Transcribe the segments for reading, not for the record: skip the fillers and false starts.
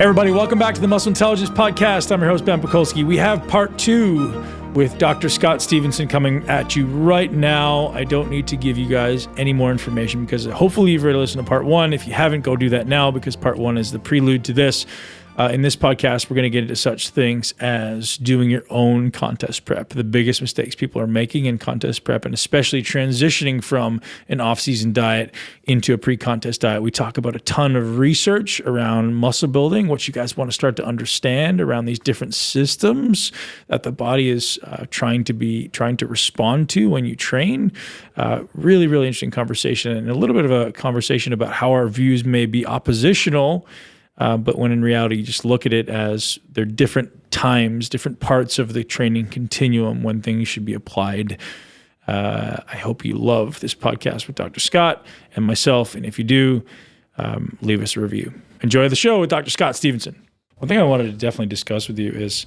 Hey everybody, welcome back to the Muscle Intelligence Podcast. I'm your host, Ben Pakulski. We have part 2 with Dr. Scott Stevenson coming at you right now. I don't need to give you guys any more information because hopefully you've already listened to part 1. If you haven't, go do that now because part 1 is the prelude to this. In this podcast, we're going to get into such things as doing your own contest prep, the biggest mistakes people are making in contest prep, and especially transitioning from an off-season diet into a pre-contest diet. We talk about a ton of research around muscle building, what you guys want to start to understand around these different systems that the body is trying to respond to when you train. Really, really interesting conversation, and a little bit of a conversation about how our views may be oppositional. But when in reality, you just look at it as they're different times, different parts of the training continuum when things should be applied. I hope you love this podcast with Dr. Scott and myself. And if you do, leave us a review. Enjoy the show with Dr. Scott Stevenson. One thing I wanted to definitely discuss with you is,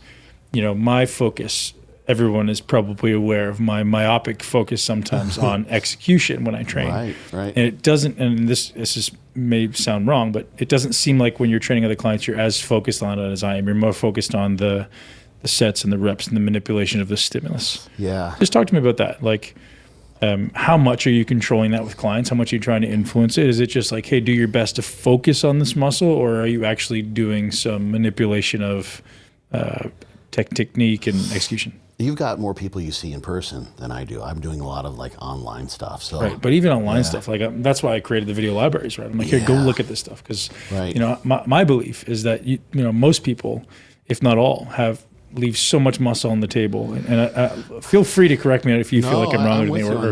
my focus. Everyone is probably aware of my myopic focus sometimes on execution when I train. Right. And it doesn't, and this may sound wrong, but it doesn't seem like when you're training other clients, you're as focused on it as I am. You're more focused on the sets and the reps and the manipulation of the stimulus. Yeah. Just talk to me about that. Like, how much are you controlling that with clients? How much are you trying to influence it? Is it just like, hey, do your best to focus on this muscle, or are you actually doing some manipulation of technique and execution? You've got more people you see in person than I do. I'm doing a lot of online stuff. So right, but even online stuff, that's why I created the video libraries, right? I'm like, here, go look at this stuff, because my belief is that most people, if not all, leave so much muscle on the table, and feel free to correct me if you feel like I'm wrong with me, or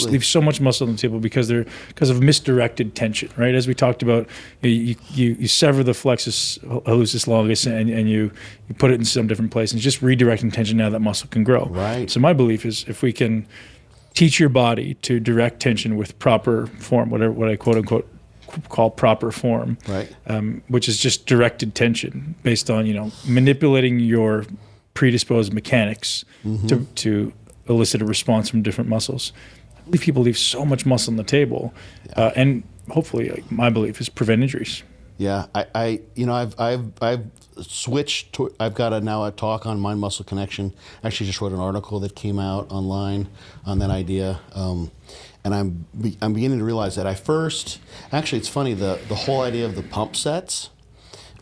leave so much muscle on the table because of misdirected tension, right? As we talked about, you sever the flexus hallucis longus and you put it in some different place, and just redirecting tension. Now that muscle can grow. Right. So my belief is if we can teach your body to direct tension with proper form, what I quote unquote call proper form, right? Which is just directed tension based on manipulating your predisposed mechanics to elicit a response from different muscles. I believe people leave so much muscle on the table, and hopefully, my belief is prevent injuries. Yeah, I've switched to. I've got now a talk on mind muscle connection. I actually just wrote an article that came out online on that idea. And I'm beginning to realize that actually it's funny, the whole idea of the pump sets,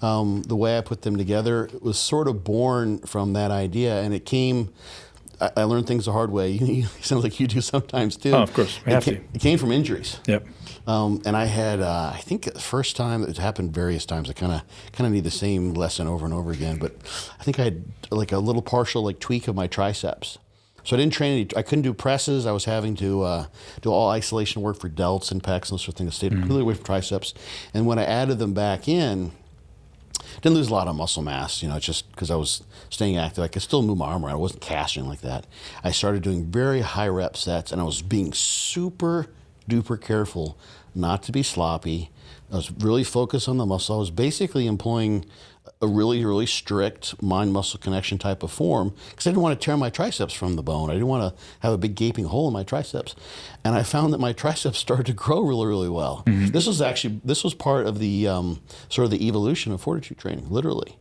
the way I put them together, it was sort of born from that idea, and it came, I learned things the hard way. It sounds like you do sometimes too. Oh, of course, It came from injuries. Yep. And I had, I think the first time, it happened various times, I kind of need the same lesson over and over again, but I think I had like a little partial tweak of my triceps. So I didn't train I couldn't do presses. I was having to do all isolation work for delts and pecs and those sort of things. I stayed completely away from triceps. And when I added them back in, didn't lose a lot of muscle mass, just because I was staying active. I could still move my arm around. I wasn't casting like that. I started doing very high rep sets, and I was being super duper careful not to be sloppy. I was really focused on the muscle. I was basically employing a really, really strict mind-muscle connection type of form because I didn't want to tear my triceps from the bone. I didn't want to have a big gaping hole in my triceps. And I found that my triceps started to grow really, really well. Mm-hmm. This was part of the sort of the evolution of fortitude training, literally.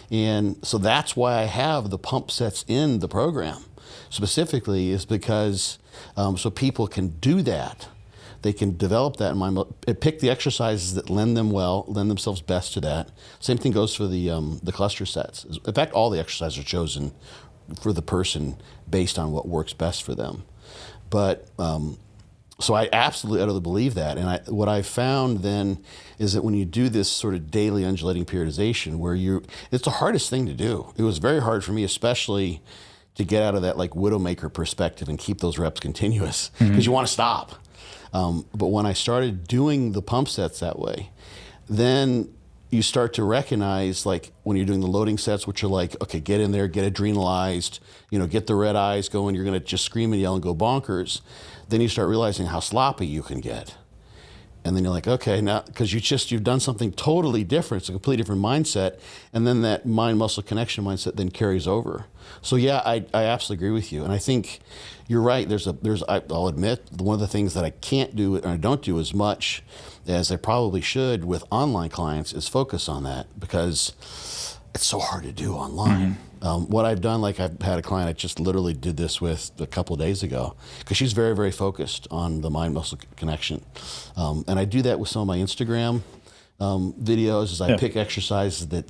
And so that's why I have the pump sets in the program specifically, is because so people can do that. They can develop that in mind, pick the exercises that lend themselves best to that. Same thing goes for the cluster sets. In fact, all the exercises are chosen for the person based on what works best for them. But so I absolutely, utterly believe that. And what I found then is that when you do this sort of daily undulating periodization, it's the hardest thing to do. It was very hard for me, especially to get out of that widowmaker perspective and keep those reps continuous, because you want to stop. But when I started doing the pump sets that way, then you start to recognize, when you're doing the loading sets, which are okay, get in there, get adrenalized, get the red eyes going, you're going to just scream and yell and go bonkers. Then you start realizing how sloppy you can get. And then you're like, okay, now, because you've done something totally different. It's a completely different mindset. And then that mind-muscle connection mindset then carries over. So yeah, I absolutely agree with you. And I think you're right. I'll admit, one of the things that I can't do, or I don't do as much as I probably should with online clients, is focus on that, because it's so hard to do online. What I've done, like I've had a client I just literally did this with a couple of days ago, because she's very, very focused on the mind-muscle connection. And I do that with some of my Instagram videos, as I pick exercises that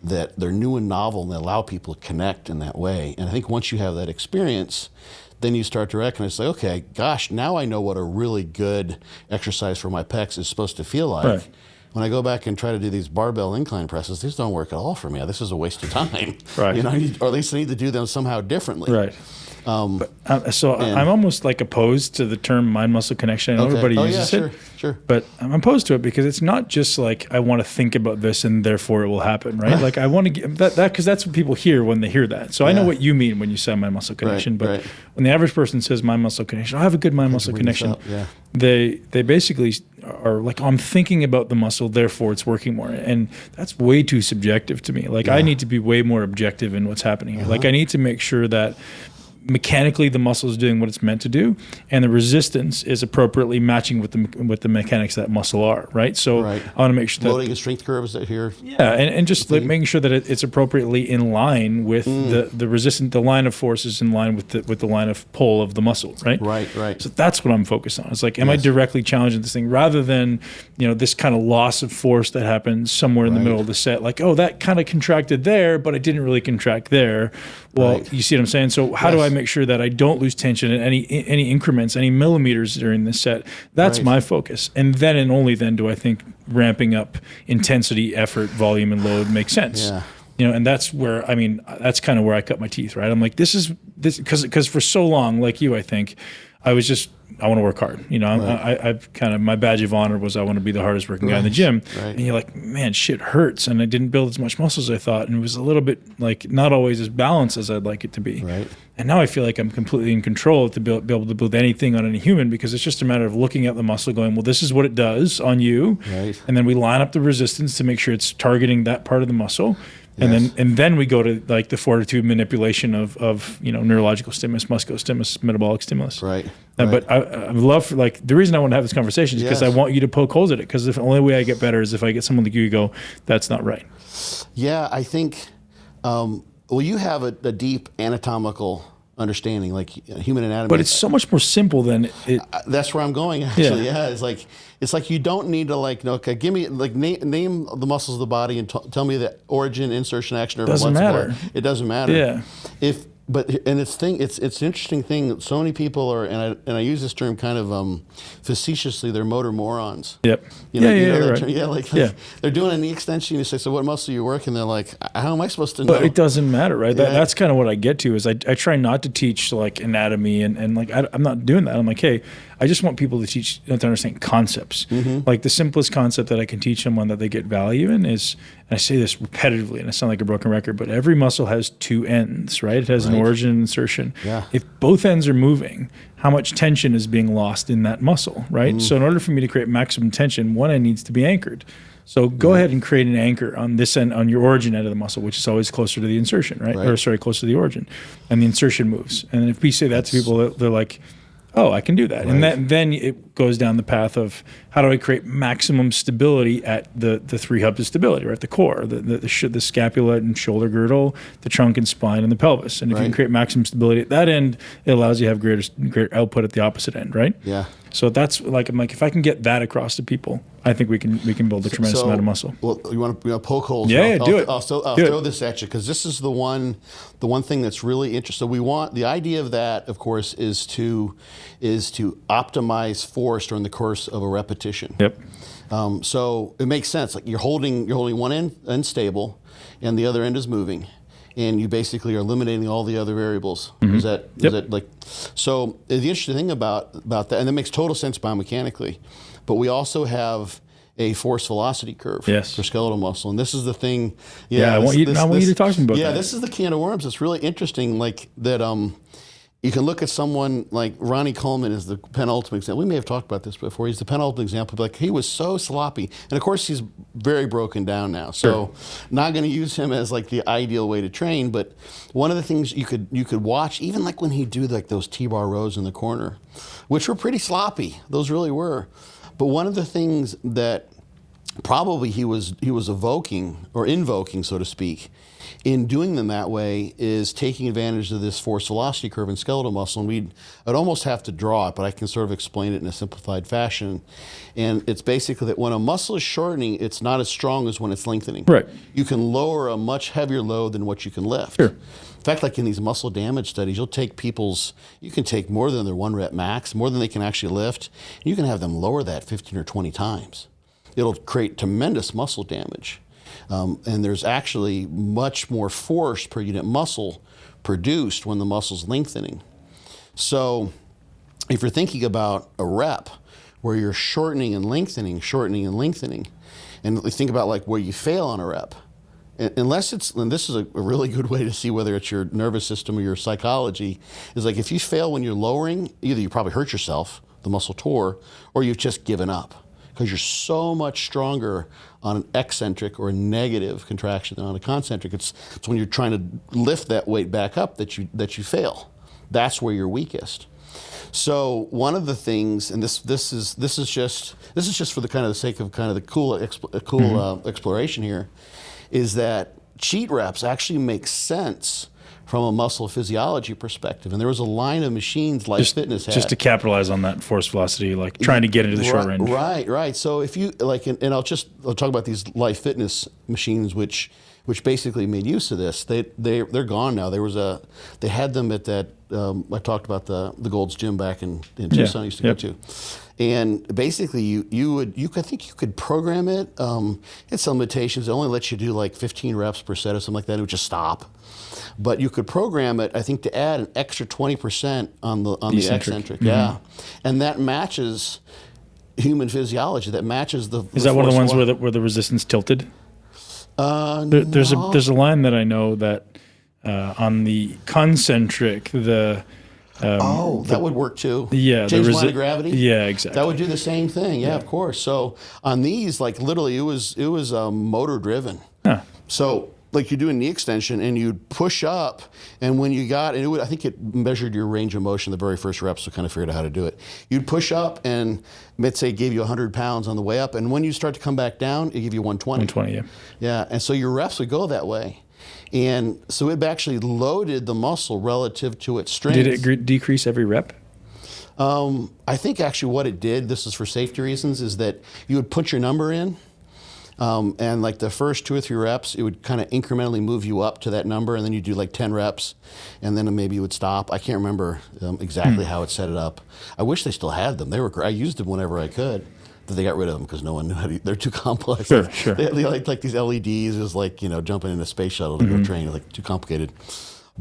that they're new and novel, and they allow people to connect in that way. And I think once you have that experience, then you start to recognize, like, okay, gosh, now I know what a really good exercise for my pecs is supposed to feel like. Right. When I go back and try to do these barbell incline presses, these don't work at all for me. This is a waste of time. Right. Or at least I need to do them somehow differently. Right. I'm almost like opposed to the term mind-muscle connection. I know everybody uses it. Sure. But I'm opposed to it because it's not just like I want to think about this and therefore it will happen, right? Like I want to get that because that's what people hear when they hear that. So I know what you mean when you say mind-muscle connection, but when the average person says mind-muscle connection, I have a good mind-muscle connection. They basically are like, oh, I'm thinking about the muscle, therefore it's working more. And that's way too subjective to me. Like I need to be way more objective in what's happening here. Like I need to make sure that mechanically the muscle is doing what it's meant to do, and the resistance is appropriately matching with the mechanics of that muscle are, right? So I want to make sure that loading and strength curves that here. Yeah, and just like making sure that it's appropriately in line with the resistance, the line of force is in line with the line of pull of the muscle, right? Right. So that's what I'm focused on. It's like, am I directly challenging this thing rather than, this kind of loss of force that happens somewhere in the middle of the set, like, oh, that kind of contracted there, but it didn't really contract there. Well, you see what I'm saying? So how do I make sure that I don't lose tension in any increments, any millimeters during this set? That's my focus. And then and only then do I think ramping up intensity, effort, volume, and load makes sense. Yeah. And that's where, that's kind of where I cut my teeth, right? I'm like, this because for so long, like you, I think, I want to work hard. I've kind of, my badge of honor was I want to be the hardest working guy in the gym. And you're like, man, shit hurts. And I didn't build as much muscle as I thought. And it was a little bit like not always as balanced as I'd like it to be. And now I feel like I'm completely in control to be able to build anything on any human, because it's just a matter of looking at the muscle going, well, this is what it does on you. And then we line up the resistance to make sure it's targeting that part of the muscle. And then we go to like the fortitude manipulation of neurological stimulus, muscular stimulus, metabolic stimulus. But I love the reason I want to have this conversation is because I want you to poke holes at it, because the only way I get better is if I get someone like you to go, that's not right. Yeah, I think you have a deep anatomical understanding, like human anatomy. But it's so much more simple than it. That's where I'm going. Actually, it's like you don't need to okay, give me name the muscles of the body and tell me the origin, insertion, action. Doesn't matter. It doesn't matter. Yeah. It's an interesting thing. So many people are, and I use this term kind of facetiously. They're motor morons. Yep. They're doing a knee extension. You say, so what muscle are you working? They're like, how am I supposed to know? But it doesn't matter, right? That's kind of what I get to is I try not to teach like anatomy and like I'm not doing that. I'm like, hey, I just want people to understand concepts. Like the simplest concept that I can teach someone that they get value in is, and I say this repetitively and I sound like a broken record, but every muscle has two ends, right? It has an origin and insertion. If both ends are moving, how much tension is being lost in that muscle, right? So in order for me to create maximum tension, one end needs to be anchored. So go ahead and create an anchor on this end, on your origin end of the muscle, which is always closer to the insertion, right? Or closer to the origin. And the insertion moves. And if we say that to people, they're like, oh, I can do that. And then it goes down the path of how do I create maximum stability at the three hubs of stability, right? The core, the scapula and shoulder girdle, the trunk and spine, and the pelvis. And if you can create maximum stability at that end, it allows you to have greater output at the opposite end, right? Yeah. So that's like, I'm like, if I can get that across to people, I think we can build a tremendous amount of muscle. Well, you want to poke holes? Yeah, do it. I'll throw this at you, because this is the one thing that's really interesting. So the idea of that, of course, is to optimize force during the course of a repetition. Yep. So it makes sense. Like you're holding one end stable, and the other end is moving, and you basically are eliminating all the other variables. Is that like? So the interesting thing about that, and that makes total sense biomechanically, but we also have a force velocity curve for skeletal muscle, and this is the thing. I want you to talk to me about that. Yeah, this is the can of worms. It's really interesting, like that. You can look at someone like Ronnie Coleman is the penultimate example. We may have talked about this before. He's the penultimate example. Like, he was so sloppy. And of course, he's very broken down now. So not going to use him as like the ideal way to train. But one of the things you could watch, even like when he'd do like those T-bar rows in the corner, which were pretty sloppy. Those really were. But one of the things that probably he was evoking or invoking, so to speak, in doing them that way is taking advantage of this force velocity curve in skeletal muscle. And I'd almost have to draw it, but I can sort of explain it in a simplified fashion. And it's basically that when a muscle is shortening, it's not as strong as when it's lengthening. Right. You can lower a much heavier load than what you can lift. Sure. In fact, like in these muscle damage studies, you can take more than their 1 rep max, more than they can actually lift. And you can have them lower that 15 or 20 times. It'll create tremendous muscle damage. And there's actually much more force per unit muscle produced when the muscle's lengthening. So if you're thinking about a rep where you're shortening and lengthening, and think about like where you fail on a rep, unless and this is a really good way to see whether it's your nervous system or your psychology, is like if you fail when you're lowering, either you probably hurt yourself, the muscle tore, or you've just given up. Because you're so much stronger on an eccentric or a negative contraction than on a concentric. It's when you're trying to lift that weight back up that you fail. That's where you're weakest. So one of the things, and this is just for the sake of kind of the cool exploration here, is that cheat reps actually make sense from a muscle physiology perspective. And there was a line of machines Life Fitness had. Just to capitalize on that force velocity, like trying to get into the short range. Right. So if you, like, and I'll talk about these Life Fitness machines, which basically made use of this. They're gone now. They had them at that, I talked about the Gold's Gym back in Tucson I used to go to. And basically, I think you could program it. It had some limitations. It only lets you do like 15 reps per set or something like that. It would just stop. But you could program it, I think, to add an extra 20% on the eccentric. Mm-hmm. Yeah, and that matches human physiology. That matches the. Is that one of the ones where the resistance tilted? There's a line that I know that on the concentric the. That would work too. Yeah, change line of gravity. Yeah, exactly. That would do the same thing. Yeah, of course. So on these, like literally, it was motor driven. Huh. So like you do a knee extension and you'd push up, and when you got, and I think it measured your range of motion the very first rep, so kind of figured out how to do it. You'd push up and let's say it gave you 100 pounds on the way up, and when you start to come back down, it gave you 120. 120, yeah. Yeah, and so your reps would go that way. And so it actually loaded the muscle relative to its strength. Did it decrease every rep? I think actually what it did, this is for safety reasons, is that you would put your number in, and like the first 2 or 3 reps, it would kind of incrementally move you up to that number, and then you do like 10 reps, and then maybe you would stop. I can't remember exactly how it set it up. I wish they still had them. They were. I used them whenever I could. But they got rid of them because no one knew how to. They're too complex. Sure. They like these LEDs. It was like jumping in a space shuttle to go train. Like too complicated.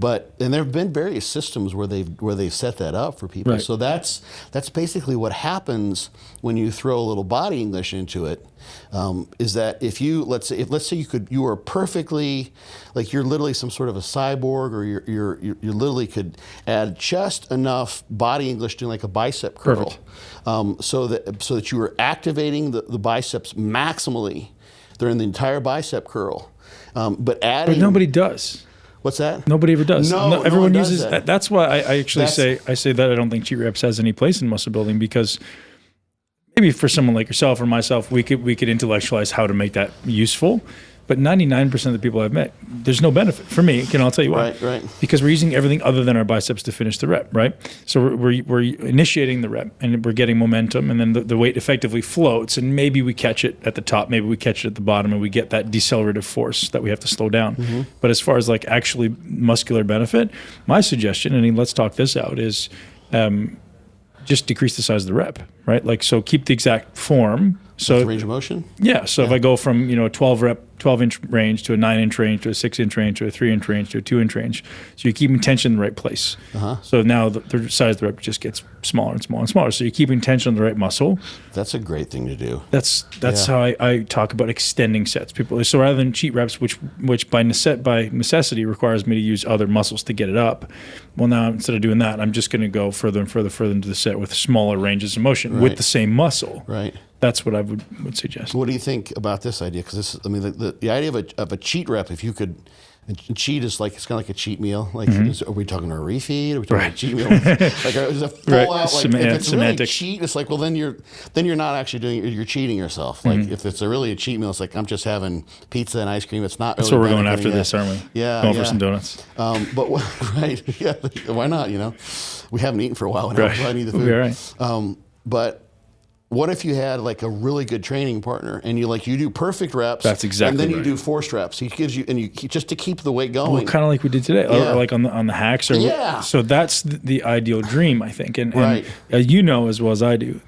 And there have been various systems where they've set that up for people. Right. So that's basically what happens when you throw a little body English into it. Is that if let's say you were perfectly, like you're literally some sort of a cyborg, or you literally could add just enough body English doing like a bicep curl, so that you were activating the biceps maximally during the entire bicep curl, but nobody does. What's that? Nobody ever does. No, everyone does uses that. That's why I actually say that I don't think cheat reps has any place in muscle building, because maybe for someone like yourself or myself, we could intellectualize how to make that useful. But 99% of the people I've met, there's no benefit for me. I'll tell you why. Right. Because we're using everything other than our biceps to finish the rep, right? So we're initiating the rep, and we're getting momentum, and then the weight effectively floats, and maybe we catch it at the top, maybe we catch it at the bottom, and we get that decelerative force that we have to slow down. Mm-hmm. But as far as like actually muscular benefit, my suggestion, and let's talk this out, is just decrease the size of the rep, right? Like, so keep the exact form, So range of motion? Yeah. So if I go from, a 12-inch range to a 9-inch range to a 6-inch range to a 3-inch range to a 2-inch range, so you're keeping tension in the right place. So now the size of the rep just gets smaller and smaller and smaller. So you're keeping tension on the right muscle. That's a great thing to do. That's how I talk about extending sets. So rather than cheat reps, which by necessity requires me to use other muscles to get it up, well, now instead of doing that, I'm just going to go further and further into the set with smaller ranges of motion with the same muscle. Right. That's what I would suggest. What do you think about this idea? Because the idea of a cheat rep, if you could, cheat is like, it's kind of like a cheat meal. Like, are we talking a refeed? Are we talking a cheat meal? Like, is a full out, like, if it's really a cheat, it's like, well, then you're not actually doing it, you're cheating yourself. Like, if it's really a cheat meal, it's like, I'm just having pizza and ice cream. It's not really. That's what we're going after this, aren't we? Yeah. Going for some donuts. Right. Yeah. Why not? We haven't eaten for a while now. Right. I need the food. Right. But what if you had like a really good training partner and you do perfect reps? That's exactly And then you do forced reps. He gives you, just to keep the weight going. Well, kind of like we did today, or like on the hacks. So that's the ideal dream, I think. And as you know as well as I do,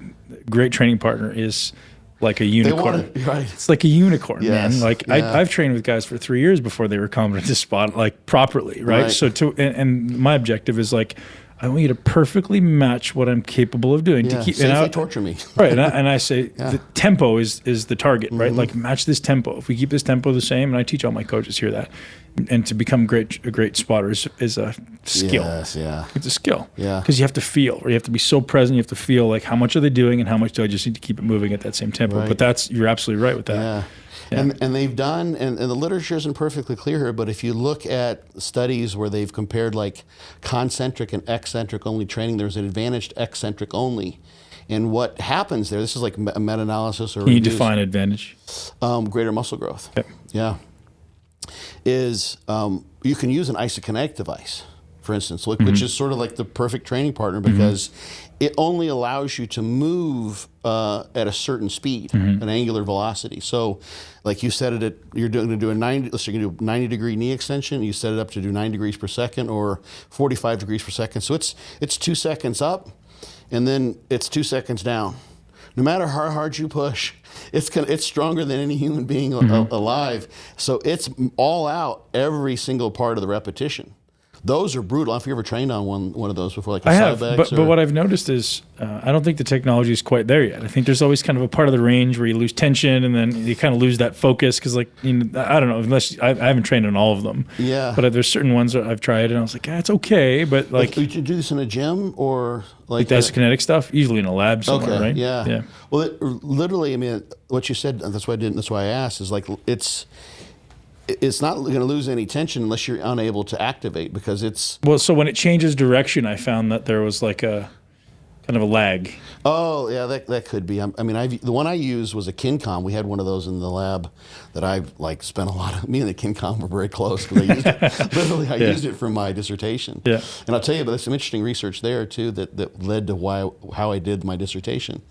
great training partner is like a unicorn. It's like a unicorn, man. Like I've trained with guys for 3 years before they were competent to spot like properly, right? So and my objective is like, I want you to perfectly match what I'm capable of doing to keep. Safely torture me. Right, and I say the tempo is the target, right? Like match this tempo. If we keep this tempo the same, and I teach all my coaches here that, and to become a great spotter is a skill. Yes, yeah. It's a skill. Yeah. Because you have to feel, or you have to be so present. You have to feel like how much are they doing, and how much do I just need to keep it moving at that same tempo. Right. But you're absolutely right with that. Yeah. And they've done, and the literature isn't perfectly clear here, but if you look at studies where they've compared like concentric and eccentric only training, there's an advantage to eccentric only. And what happens there, this is like a meta-analysis. Can you define advantage? Greater muscle growth. Yep. Yeah. Is you can use an isokinetic device, for instance, which is sort of like the perfect training partner because it only allows you to move at a certain speed, an angular velocity. So, like you set it at, you're going to do a 90-degree knee extension. You set it up to do 9 degrees per second or 45 degrees per second. So it's 2 seconds up, and then it's 2 seconds down. No matter how hard you push, it's stronger than any human being alive. So it's all out every single part of the repetition. Those are brutal. Have you ever trained on one of those before? Like I have, but what I've noticed is I don't think the technology is quite there yet. I think there's always kind of a part of the range where you lose tension and then you kind of lose that focus because, like, I don't know, unless I haven't trained on all of them. Yeah. But there's certain ones that I've tried and I was like, it's okay, but like. Would you do this in a gym or like the isokinetic stuff? Usually in a lab somewhere, right? Yeah. Well, literally, I mean, what you said. That's why I asked. Is like it's not going to lose any tension unless you're unable to activate because it's... Well, so when it changes direction, I found that there was like a kind of a lag. Oh, yeah, that could be. I mean, the one I used was a Kincom. We had one of those in the lab that I spent a lot of... Me and the Kincom were very close because I used it. Literally, I used it for my dissertation. Yeah. And I'll tell you, but there's some interesting research there, too, that led to how I did my dissertation.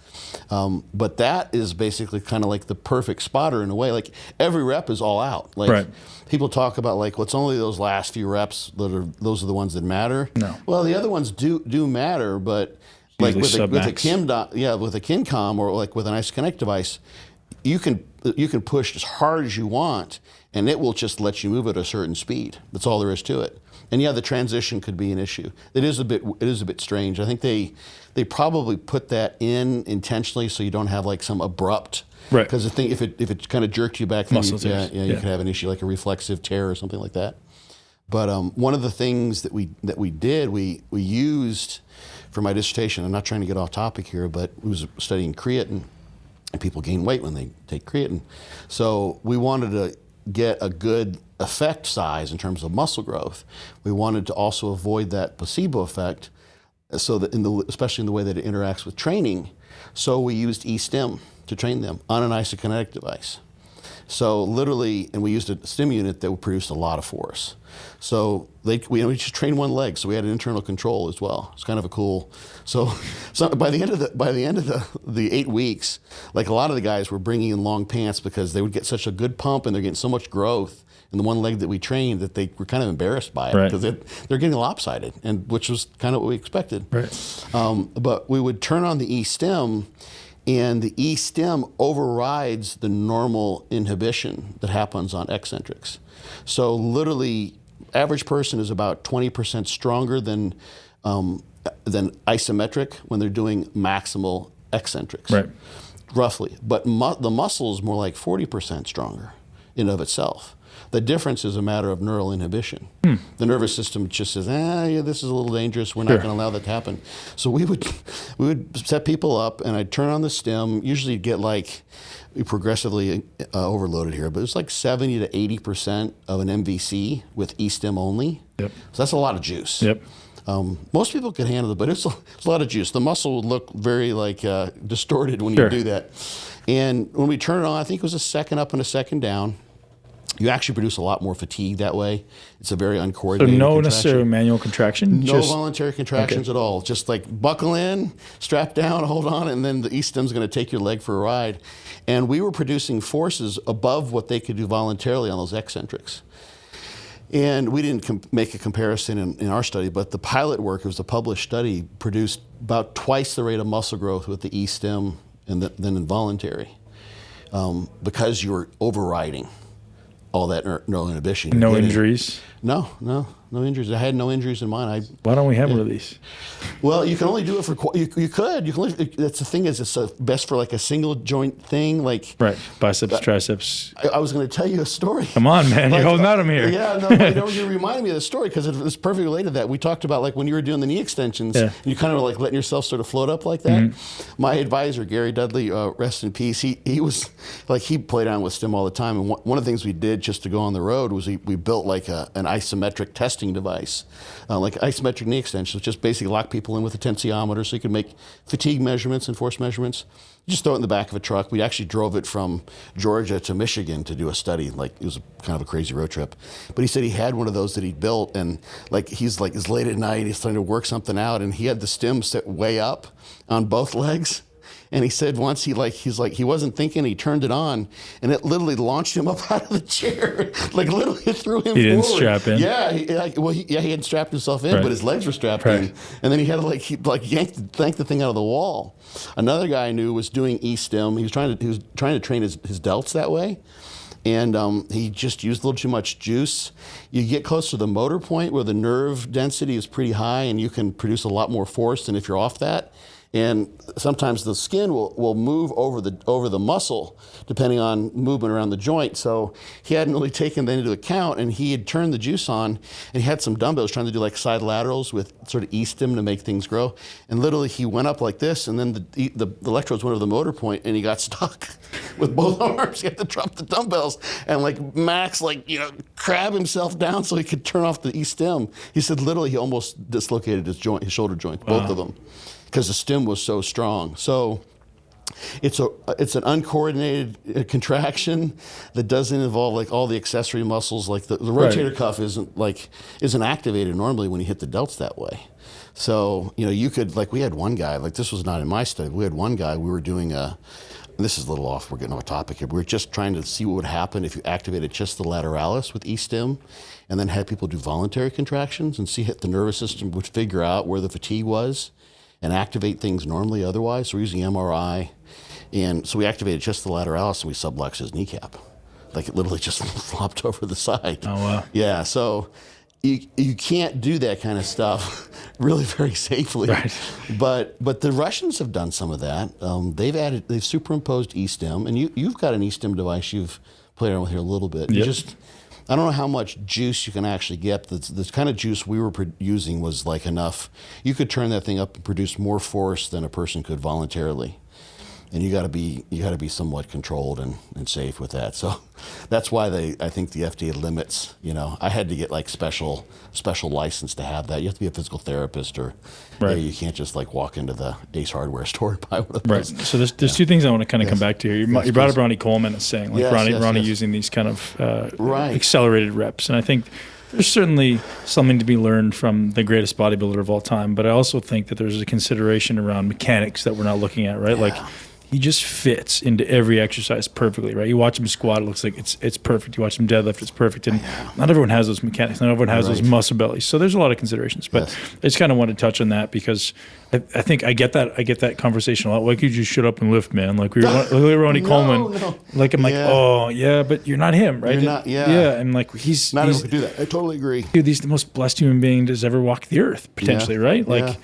But that is basically kind of like the perfect spotter in a way. Like, every rep is all out. Like, people talk about, like, well, it's only those last few reps those are the ones that matter. No. Well, the other ones do matter, but... Like with a Kincom or like with an Isokinetic device, you can push as hard as you want, and it will just let you move at a certain speed. That's all there is to it. And the transition could be an issue. It is a bit strange. I think they probably put that in intentionally so you don't have like some abrupt. Right. Because the thing, if it kind of jerked you back, then you could have an issue like a reflexive tear or something like that. But one of the things that we used for my dissertation, I'm not trying to get off topic here, but we was studying creatine, and people gain weight when they take creatine. So we wanted to get a good effect size in terms of muscle growth. We wanted to also avoid that placebo effect, so that especially in the way that it interacts with training. So we used e-stim to train them on an isokinetic device. So literally, and we used a stim unit that produced a lot of force. So we just trained one leg, so we had an internal control as well. It's kind of a cool. So by the end of the 8 weeks, like a lot of the guys were bringing in long pants because they would get such a good pump and they're getting so much growth in the one leg that we trained that they were kind of embarrassed by it because they're getting lopsided, and which was kind of what we expected. Right. But we would turn on the e-stim. And the E stim overrides the normal inhibition that happens on eccentrics. So literally, average person is about 20% stronger than isometric when they're doing maximal eccentrics, right? Roughly. But the muscle is more like 40% stronger in of itself. The difference is a matter of neural inhibition. The nervous system just says, yeah, this is a little dangerous. We're not going to allow that to happen. So we would set people up, and I'd turn on the stim. Usually get like, progressively overloaded here, but it's like 70 to 80% of an MVC with E-stim only. Yep. So that's a lot of juice. Yep. Most people could handle it, but it's a lot of juice. The muscle would look very distorted when you do that. And when we turn it on, I think it was a second up and a second down. You actually produce a lot more fatigue that way. It's a very uncoordinated So no contraction. necessarily manual contraction? No voluntary contractions at all. Just like buckle in, strap down, hold on, and then the E-stim's going to take your leg for a ride. And we were producing forces above what they could do voluntarily on those eccentrics. And we didn't make a comparison in our study, but the pilot work, it was a published study, produced about twice the rate of muscle growth with the E-stim than involuntary, because you're overriding all that neural inhibition. No injuries? No injuries. I had no injuries in mine. Why don't we have one of these? Well, you can only do it for, you could. That's the thing, is it's best for like a single joint thing. Like right, biceps, triceps. I was going to tell you a story. Come on, man, you're holding out on me here. Yeah, no, you reminded me of the story because it's perfectly related to that. We talked about like when you were doing the knee extensions, you kind of like letting yourself sort of float up like that. My advisor, Gary Dudley, rest in peace, he was like, he played on with stim all the time. And one of the things we did just to go on the road was we built like an isometric testing device, like isometric knee extensions, which just basically lock people in with a tensiometer so you can make fatigue measurements and force measurements. You just throw it in the back of a truck. We actually drove it from Georgia to Michigan to do a study. Like, it was kind of a crazy road trip. But he said he had one of those that he built, and like it's late at night, he's trying to work something out, and he had the stim set way up on both legs. And he said once he wasn't thinking, he turned it on, and it literally launched him up out of the chair. Like literally it threw him forward. He didn't strap in? Yeah, he hadn't strapped himself in, but his legs were strapped in. And then he had to yank the thing out of the wall. Another guy I knew was doing E-stim. He was trying to train his delts that way. And he just used a little too much juice. You get close to the motor point where the nerve density is pretty high, and you can produce a lot more force than if you're off that. And sometimes the skin will move over the muscle depending on movement around the joint. So he hadn't really taken that into account, and he had turned the juice on, and he had some dumbbells trying to do like side laterals with sort of E-stim to make things grow. And literally he went up like this, and then the electrodes went over the motor point, and he got stuck with both arms. He had to drop the dumbbells and like max crab himself down so he could turn off the E-stim. He said literally he almost dislocated his shoulder joint, both of them, because the stim was so strong. So it's an uncoordinated contraction that doesn't involve like all the accessory muscles. Like the rotator cuff isn't activated normally when you hit the delts that way. So you could, like, we had one guy, like, this was not in my study. We had one guy, we were doing this is a little off, we're getting off topic here. We were just trying to see what would happen if you activated just the lateralis with E-stim and then had people do voluntary contractions and see if the nervous system would figure out where the fatigue was and activate things normally otherwise. So we're using MRI. And so we activated just the lateralis, and we subluxed his kneecap. Like, it literally just flopped over the side. Oh, wow. Yeah, so you can't do that kind of stuff really very safely. Right. But the Russians have done some of that. They've superimposed E-stim, and you've got an E-stim device you've played around with here a little bit. Yep. I don't know how much juice you can actually get. The kind of juice we were using was like enough. You could turn that thing up and produce more force than a person could voluntarily. And you got to be somewhat controlled and safe with that. So that's why I think the FDA limits. I had to get like special license to have that. You have to be a physical therapist, or you can't just like walk into the Ace Hardware store and buy one of those. Right. So there's two things I want to kind of come back to here. You brought up Ronnie Coleman as saying like Ronnie using these kind of accelerated reps, and I think there's certainly something to be learned from the greatest bodybuilder of all time. But I also think that there's a consideration around mechanics that we're not looking at, right? Yeah. Like, he just fits into every exercise perfectly, right? You watch him squat, it looks like it's perfect. You watch him deadlift, it's perfect. And not everyone has those mechanics. Not everyone has those muscle bellies. So there's a lot of considerations. But I just kind of want to touch on that because I think I get that conversation a lot. Why could you shut up and lift, man? Like we were Ronnie Coleman. No. Like I'm like, oh yeah, but you're not him, right? You're not, and like he's not able to do that. I totally agree. Dude, he's the most blessed human being that's ever walked the earth, potentially, right? Like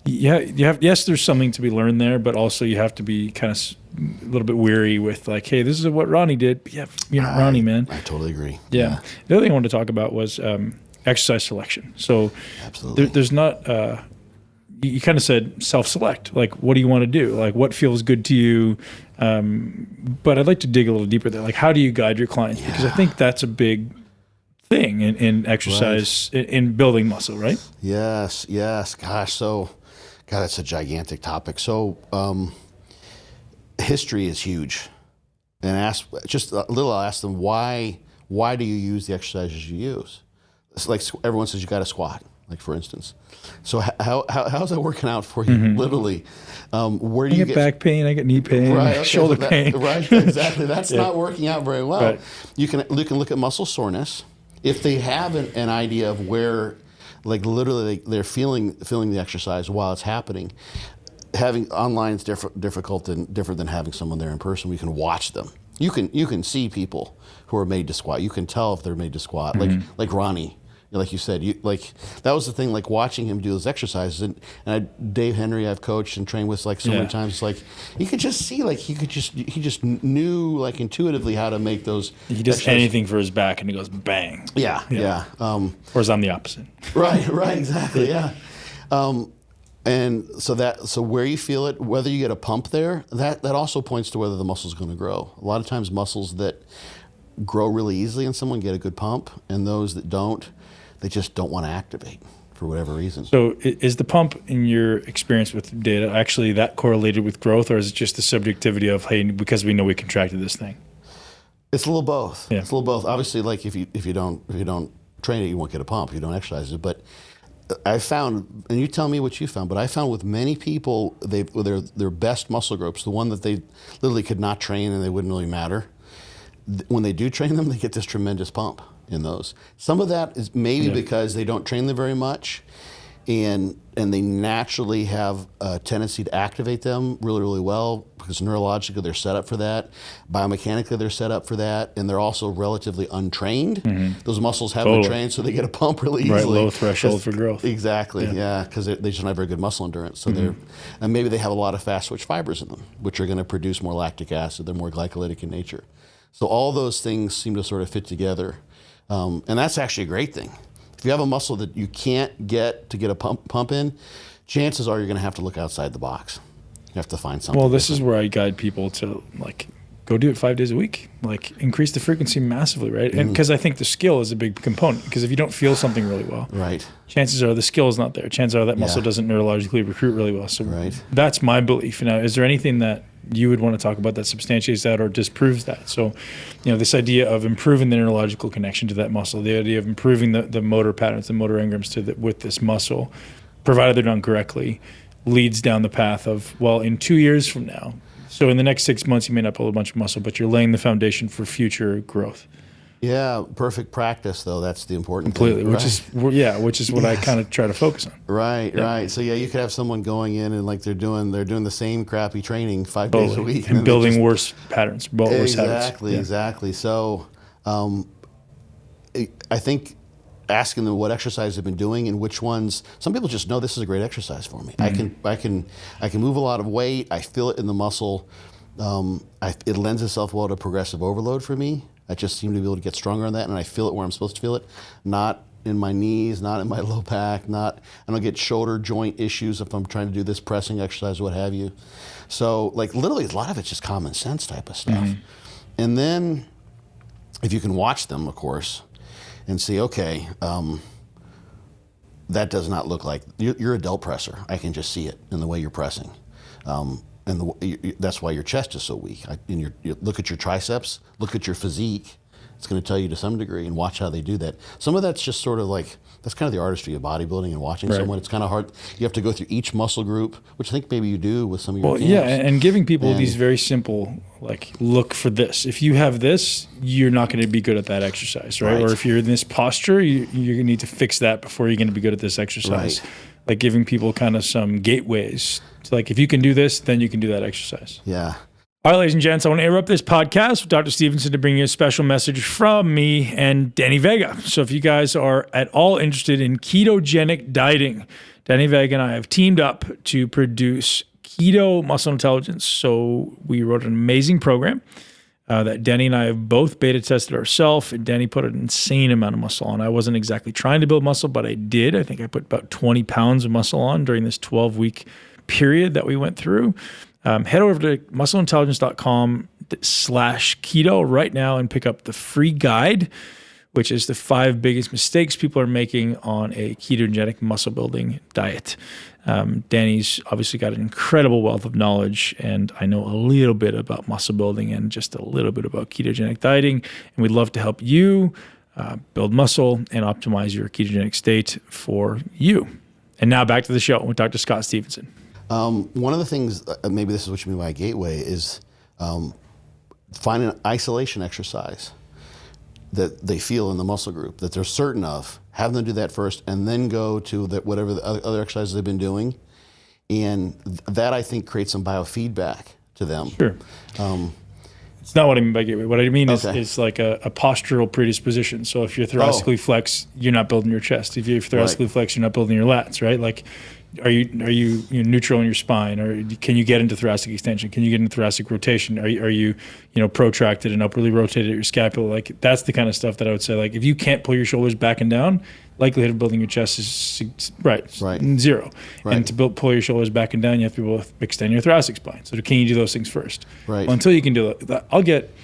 you have there's something to be learned there, but also you have to be kind of a little bit weary with like, hey, this is what Ronnie did. But yeah, you're not Ronnie, man. I totally agree. Yeah. The other thing I wanted to talk about was exercise selection. So there's not you kind of said self-select. Like, what do you want to do? Like, what feels good to you? But I'd like to dig a little deeper there. Like, how do you guide your clients? Because I think that's a big thing in exercise, in building muscle, right? Yes. Gosh, that's a gigantic topic. So history is huge. And I'll ask them, why do you use the exercises you use? It's like everyone says you got to squat, like for instance. So how's that working out for you? Literally, where do you get back pain? I get knee pain, shoulder pain. Right, exactly. That's not working out very well. Right. You can look at muscle soreness. If they have an idea of where, like literally they're feeling the exercise while it's happening, having online is difficult and different than having someone there in person. We can watch them. You can see people who are made to squat. You can tell if they're made to squat. Like Ronnie. Like you said, that was the thing. Like watching him do those exercises, and Dave Henry, I've coached and trained with like so many times. It's like you could just see, like he just knew like intuitively how to make those. He does anything for his back, and he goes bang. Yeah. Whereas I'm the opposite. Right, exactly. Yeah. And so where you feel it, whether you get a pump there, that also points to whether the muscle's going to grow. A lot of times, muscles that grow really easily in someone get a good pump, and those that don't, they just don't want to activate for whatever reason. So is the pump, in your experience with data, actually that correlated with growth, or is it just the subjectivity of, hey, because we know we contracted this thing? It's a little both. Yeah. It's a little both. Obviously, like if you don't train it, you won't get a pump. You don't exercise it. But I found, and you tell me what you found, but I found with many people, their best muscle groups, the one that they literally could not train and they wouldn't really matter, when they do train them, they get this tremendous pump in those. Some of that is maybe because they don't train them very much, and they naturally have a tendency to activate them really, really well because neurologically they're set up for that. Biomechanically they're set up for that, and they're also relatively untrained. Those muscles haven't been trained, so they get a pump really easily. Right, low threshold for growth. Exactly, because they just don't have very good muscle endurance. So and maybe they have a lot of fast twitch fibers in them, which are going to produce more lactic acid. They're more glycolytic in nature. So all those things seem to sort of fit together. And that's actually a great thing. If you have a muscle that you can't get to get a pump in, chances are you're going to have to look outside the box. You have to find something. Well, this is where I guide people to like go do it 5 days a week. Like increase the frequency massively, right? And because I think the skill is a big component. Because if you don't feel something really well, chances are the skill is not there. Chances are that muscle doesn't neurologically recruit really well. So that's my belief. Now, is there anything that you would want to talk about that substantiates that or disproves that? So, this idea of improving the neurological connection to that muscle, the idea of improving the motor patterns, the motor engrams with this muscle, provided they're done correctly, leads down the path of, well, in 2 years from now, so in the next 6 months, you may not build a bunch of muscle, but you're laying the foundation for future growth. Yeah, perfect practice, though. That's the important thing. Completely, which is what I kind of try to focus on. Right. So you could have someone going in and like they're doing the same crappy training 5 days a week and building worse patterns, worse habits. Exactly. So I think asking them what exercise they've been doing and which ones. Some people just know this is a great exercise for me. I can move a lot of weight. I feel it in the muscle. It lends itself well to progressive overload for me. I just seem to be able to get stronger on that, and I feel it where I'm supposed to feel it, not in my knees, not in my low back, I don't get shoulder joint issues if I'm trying to do this pressing exercise, what have you. So, like, literally, a lot of it's just common sense type of stuff. And then, if you can watch them, of course, and see, okay, that does not look like, you're a delt presser. I can just see it in the way you're pressing. And that's why your chest is so weak. You look at your triceps, look at your physique, It's going to tell you to some degree, and watch how they do that. Some of that's just sort of like, that's kind of the artistry of bodybuilding and watching someone. It's kind of hard. You have to go through each muscle group, which I think maybe you do with some of your camps. Yeah, and giving people these very simple, like, look for this. If you have this, you're not going to be good at that exercise, right? Or if you're in this posture, you're going to need to fix that before you're going to be good at this exercise. Like giving people kind of some gateways. So like, if you can do this, then you can do that exercise. Yeah. All right, ladies and gents, I want to interrupt this podcast with Dr. Stevenson to bring you a special message from me and Danny Vega. So if you guys are at all interested in ketogenic dieting, Danny Vega and I have teamed up to produce Keto Muscle Intelligence. So we wrote an amazing program that Danny and I have both beta tested ourselves. And Danny put an insane amount of muscle on. I wasn't exactly trying to build muscle, but I did. I think I put about 20 pounds of muscle on during this 12-week period that we went through. Head over to muscleintelligence.com/keto right now and pick up the free guide, which is the 5 biggest mistakes people are making on a ketogenic muscle building diet. Danny's obviously got an incredible wealth of knowledge, and I know a little bit about muscle building and just a little bit about ketogenic dieting, and we'd love to help you build muscle and optimize your ketogenic state for you. And now back to the show with Dr. Scott Stevenson. One of the things, maybe this is what you mean by a gateway, is find an isolation exercise that they feel in the muscle group, that they're certain of. Have them do that first, and then go to whatever the other exercises they've been doing. And that, I think, creates some biofeedback to them. Sure. It's not what I mean by gateway. What I mean is like a postural predisposition. So if you're thoracically flexed, you're not building your chest. If you're thoracically flexed, you're not building your lats, right? Like, are you neutral in your spine, or can you get into thoracic extension? Can you get into thoracic rotation? Are you protracted and upwardly rotated at your scapula? Like, that's the kind of stuff that I would say. Like, if you can't pull your shoulders back and down, likelihood of building your chest is zero. Right. And to pull your shoulders back and down, you have to be able to extend your thoracic spine. So can you do those things first? Right. Well, until you can do that, I'll get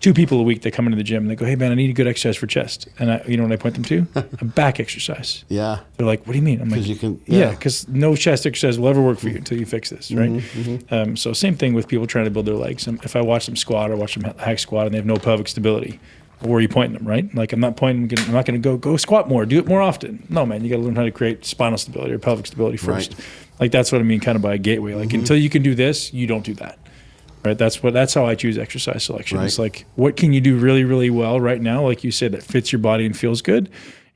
2 people a week that come into the gym and they go, "Hey man, I need a good exercise for chest." And you know what I point them to? A back exercise. Yeah. They're like, "What do you mean?" I'm like, because no chest exercise will ever work for you until you fix this, right? Mm-hmm. So same thing with people trying to build their legs. If I watch them squat or watch them hack squat and they have no pelvic stability, where are you pointing them, right? Like, I'm not going to go squat more, do it more often. No, man, you got to learn how to create spinal stability or pelvic stability first. Right. Like, that's what I mean kind of by a gateway. Like, until you can do this, you don't do that. Right, that's how I choose exercise selection. Right. It's like, what can you do really, really well right now, like you said, that fits your body and feels good?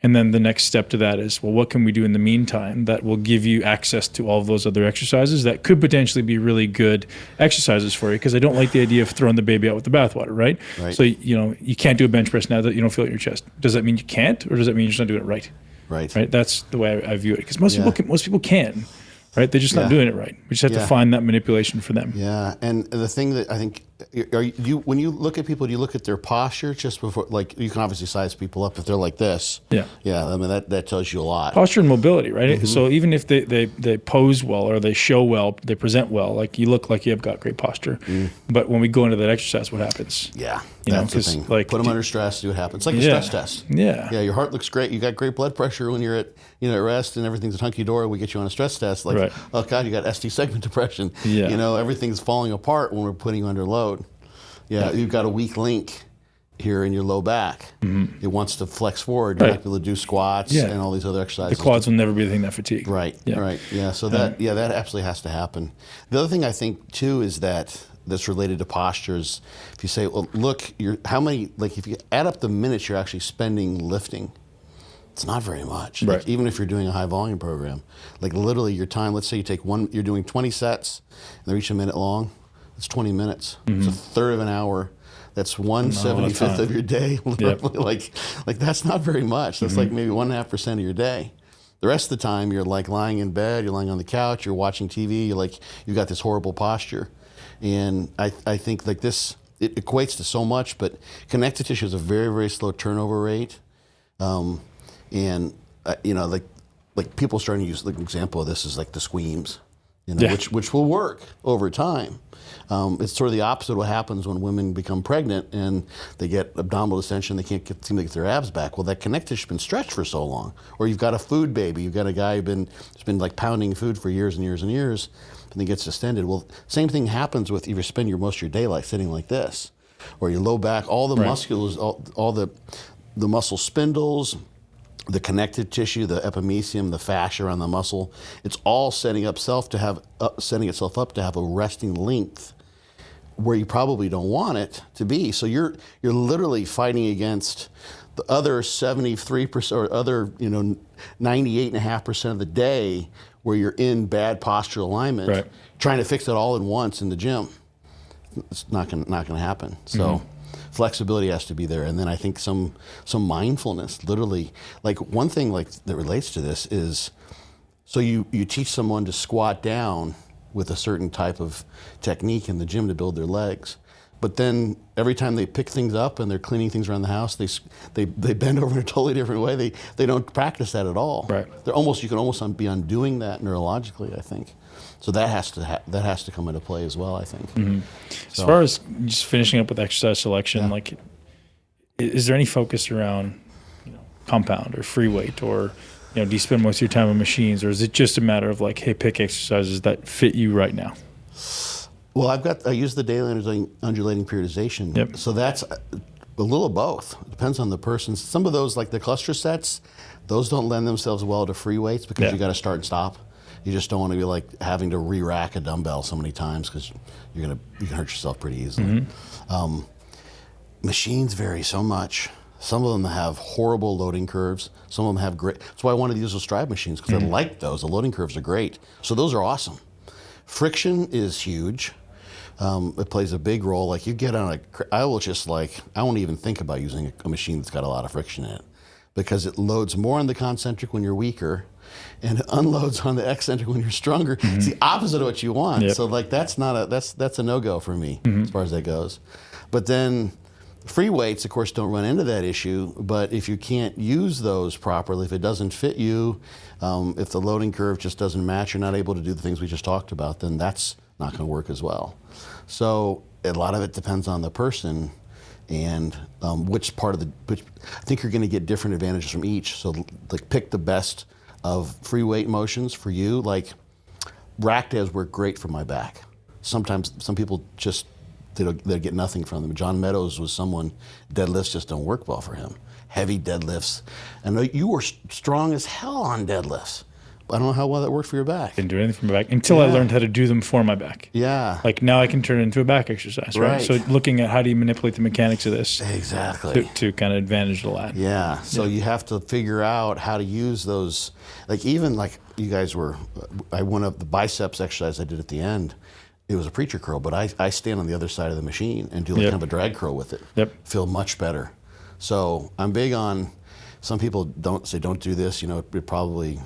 And then the next step to that is, well, what can we do in the meantime that will give you access to all of those other exercises that could potentially be really good exercises for you? Because I don't like the idea of throwing the baby out with the bathwater, right? So, you can't do a bench press now that you don't feel it in your chest. Does that mean you can't, or does that mean you're just not doing it right? Right. That's the way I view it. Because most people can. Right, they're just not doing it right. We just have to find that manipulation for them. Yeah, and the thing that I think, when you look at people, do you look at their posture just before? Like, you can obviously size people up if they're like this. Yeah. I mean, that tells you a lot. Posture and mobility, right? Mm-hmm. So even if they pose well or they show well, they present well, like, you look like you have got great posture. But when we go into that exercise, what happens? That's the thing. Like, put them under stress, see what happens. It's like a stress test. Your heart looks great. You got great blood pressure when you're at rest and everything's hunky-dory. We get you on a stress test. Like, oh God, you got ST segment depression. Everything's falling apart when we're putting you under load. You've got a weak link here in your low back. It wants to flex forward. You're not able to do squats and all these other exercises. The quads will never be the thing that fatigue. Right. So that absolutely has to happen. The other thing I think too is that's related to postures. If you say, well, look, if you add up the minutes you're actually spending lifting, it's not very much. Like, even if you're doing a high volume program, like, literally your time, let's say you're doing 20 sets and they're each a minute long, it's 20 minutes. It's a third of an hour. That's 1/75 of your day. Like that's not very much. That's like maybe 1.5% of your day. The rest of the time you're like lying in bed, you're lying on the couch, you're watching TV, you've got this horrible posture. And I think like this, it equates to so much, but connective tissue has a very, very slow turnover rate. Like people starting to use, like, an example of this is like the squeams, which will work over time. It's sort of the opposite of what happens when women become pregnant and they get abdominal distension, they can't seem to get their abs back. Well, that connective tissue has been stretched for so long. Or you've got a food baby, you've got a guy who's been like pounding food for years and years and years, and then gets distended. Well, same thing happens with if you spend most of your day like sitting like this. or your low back, all the musculars, all the muscle spindles, the connective tissue, the epimysium, the fascia around the muscle, it's all setting itself up to have a resting length where you probably don't want it to be. So you're literally fighting against the other 73% or other 98.5% of the day where you're in bad postural alignment, trying to fix it all at once in the gym. It's not gonna happen. So flexibility has to be there, and then I think some mindfulness. Literally, like one thing like that relates to this is, so you teach someone to squat down with a certain type of technique in the gym to build their legs. But then every time they pick things up and they're cleaning things around the house, they bend over in a totally different way. They don't practice that at all. Right. You can almost be undoing that neurologically, I think. So that has to come into play as well, I think. As far as just finishing up with exercise selection, like, is there any focus around compound or free weight, or do you spend most of your time on machines, or is it just a matter of like, hey, pick exercises that fit you right now? Well, I use the daily undulating periodization. Yep. So that's a little of both. It depends on the person. Some of those, like the cluster sets, those don't lend themselves well to free weights because you got to start and stop. You just don't want to be like having to re-rack a dumbbell so many times because you can hurt yourself pretty easily. Machines vary so much. Some of them have horrible loading curves. Some of them have great. That's why I wanted to use those Strive machines, because I like those. The loading curves are great. So those are awesome. Friction is huge. It plays a big role. Like you get on I won't even think about using a machine that's got a lot of friction in it, because it loads more on the concentric when you're weaker and it unloads on the eccentric when you're stronger. It's the opposite of what you want. So like that's a no-go for me as far as that goes. But then free weights, of course, don't run into that issue, but if you can't use those properly, if it doesn't fit you, if the loading curve just doesn't match, you're not able to do the things we just talked about, then that's not going to work as well. So a lot of it depends on the person and which I think you're going to get different advantages from each. So like pick the best of free weight motions for you. Like rack deads work great for my back. Sometimes some people just they get nothing from them. John Meadows was someone, deadlifts just don't work well for him. Heavy deadlifts. And you were strong as hell on deadlifts. I don't know how well that worked for your back. Didn't do anything for my back until I learned how to do them for my back. Yeah. Like now I can turn it into a back exercise, right? So looking at how do you manipulate the mechanics of this to kind of advantage the lat. Yeah. So you have to figure out how to use those. Like even like you guys were, one of the biceps exercise I did at the end, it was a preacher curl, but I stand on the other side of the machine and do like kind of a drag curl with it. Feel much better. So I'm big on, some people don't do this, it probably,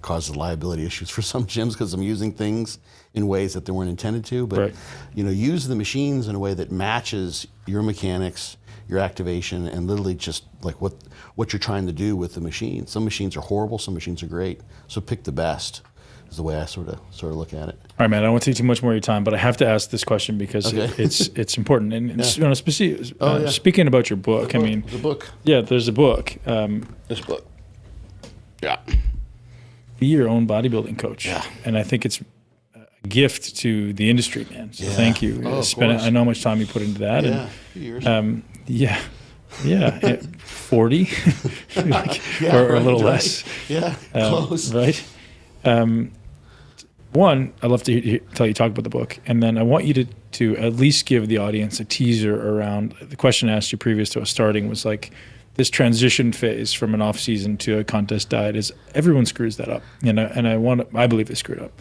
causes liability issues for some gyms because I'm using things in ways that they weren't intended to, but use the machines in a way that matches your mechanics, your activation, and literally just like what you're trying to do with the machine. Some machines are horrible, some machines are great. So pick the best is the way I sort of look at it. All right, man, I don't want to take too much more of your time, but I have to ask this question because it's important. And speaking about your book, the book. Yeah, there's a book. This book. Yeah. Be Your Own Bodybuilding Coach. Yeah. And I think it's a gift to the industry, man. So thank you. I know how much time you put into that. Yeah, a few years. 40 or a little less. Yeah, close. Right? One, I'd love to tell you talk about the book, and then I want you to at least give the audience a teaser around the question I asked you previous to us starting was like this transition phase from an off-season to a contest diet is everyone screws that up, and I believe they screwed up,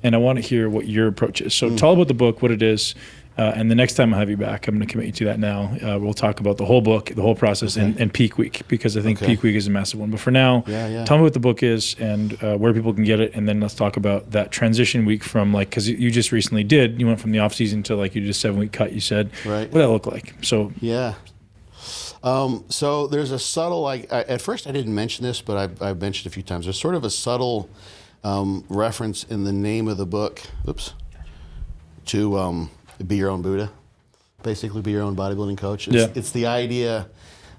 and I want to hear what your approach is. So tell about the book, what it is. And the next time I have you back, I'm going to commit you to that now. We'll talk about the whole book, the whole process, and peak week, because I think peak week is a massive one. But for now, tell me what the book is and where people can get it, and then let's talk about that transition week from because you just recently you went from the off season to you did a 7-week cut. You said, what did that look like? So so there's a subtle at first I didn't mention this, but I've mentioned a few times. There's sort of a subtle reference in the name of the book. To be your own Buddha, basically be your own bodybuilding coach. It's the idea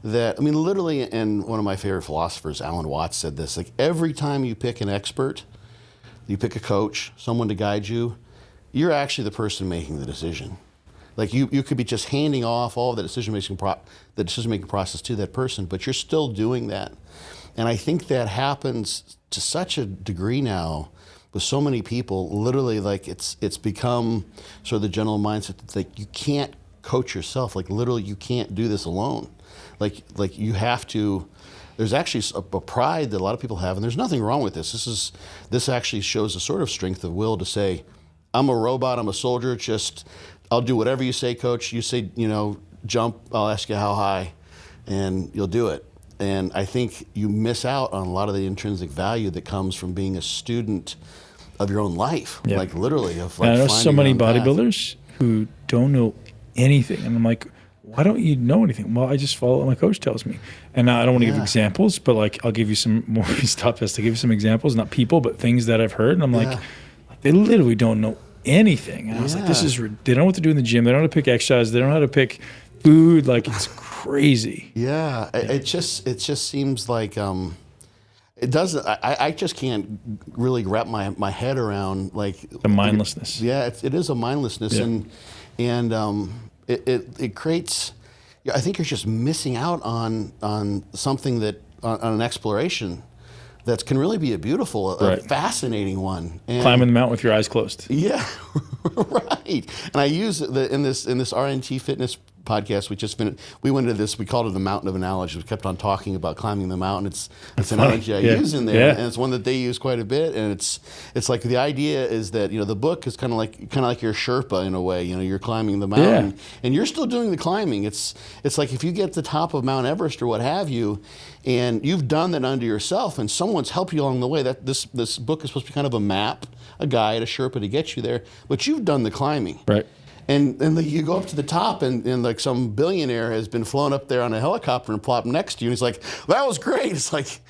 that, literally, and one of my favorite philosophers, Alan Watts, said this, every time you pick an expert, you pick a coach, someone to guide you, you're actually the person making the decision. Like you could be just handing off all of the decision-making process to that person, but you're still doing that. And I think that happens to such a degree now with so many people. Literally, like it's become sort of the general mindset that like you can't coach yourself. Like literally, you can't do this alone. Like you have to. There's actually a pride that a lot of people have, and there's nothing wrong with this. This actually shows a sort of strength of will to say, I'm a robot, I'm a soldier, just I'll do whatever you say, coach. You say, jump, I'll ask you how high, and you'll do it. And I think you miss out on a lot of the intrinsic value that comes from being a student of your own life, like literally. I know so many bodybuilders who don't know anything, and I'm like, why don't you know anything? Well, I just follow what my coach tells me. And I don't want to give examples, but like I'll give you some more stuff as to give you some examples, not people, but things that I've heard. And I'm like, they literally don't know anything. And I was like, they don't know what to do in the gym. They don't know how to pick exercise. They don't know how to pick food. Like it's crazy. Yeah. It just seems like, it doesn't, I just can't really wrap my head around like the mindlessness. Yeah. It is a mindlessness. And it creates, I think you're just missing out on something that, on an exploration that can really be a beautiful, a fascinating one. And climbing the mountain with your eyes closed. Yeah, right. And I use in this RNT fitness podcast we just finished. We went into this. We called it the mountain of analogy. We kept on talking about climbing the mountain. It's an analogy I use in there, and it's one that they use quite a bit. And it's like the idea is that the book is kind of like your Sherpa in a way. You're climbing the mountain, and you're still doing the climbing. It's like if you get to the top of Mount Everest or what have you, and you've done that unto yourself, and someone's helped you along the way. That this book is supposed to be kind of a map, a guide, a Sherpa to get you there. But you've done the climbing, right? And you go up to the top, and like some billionaire has been flown up there on a helicopter and plopped next to you, and he's like, "That was great." It's like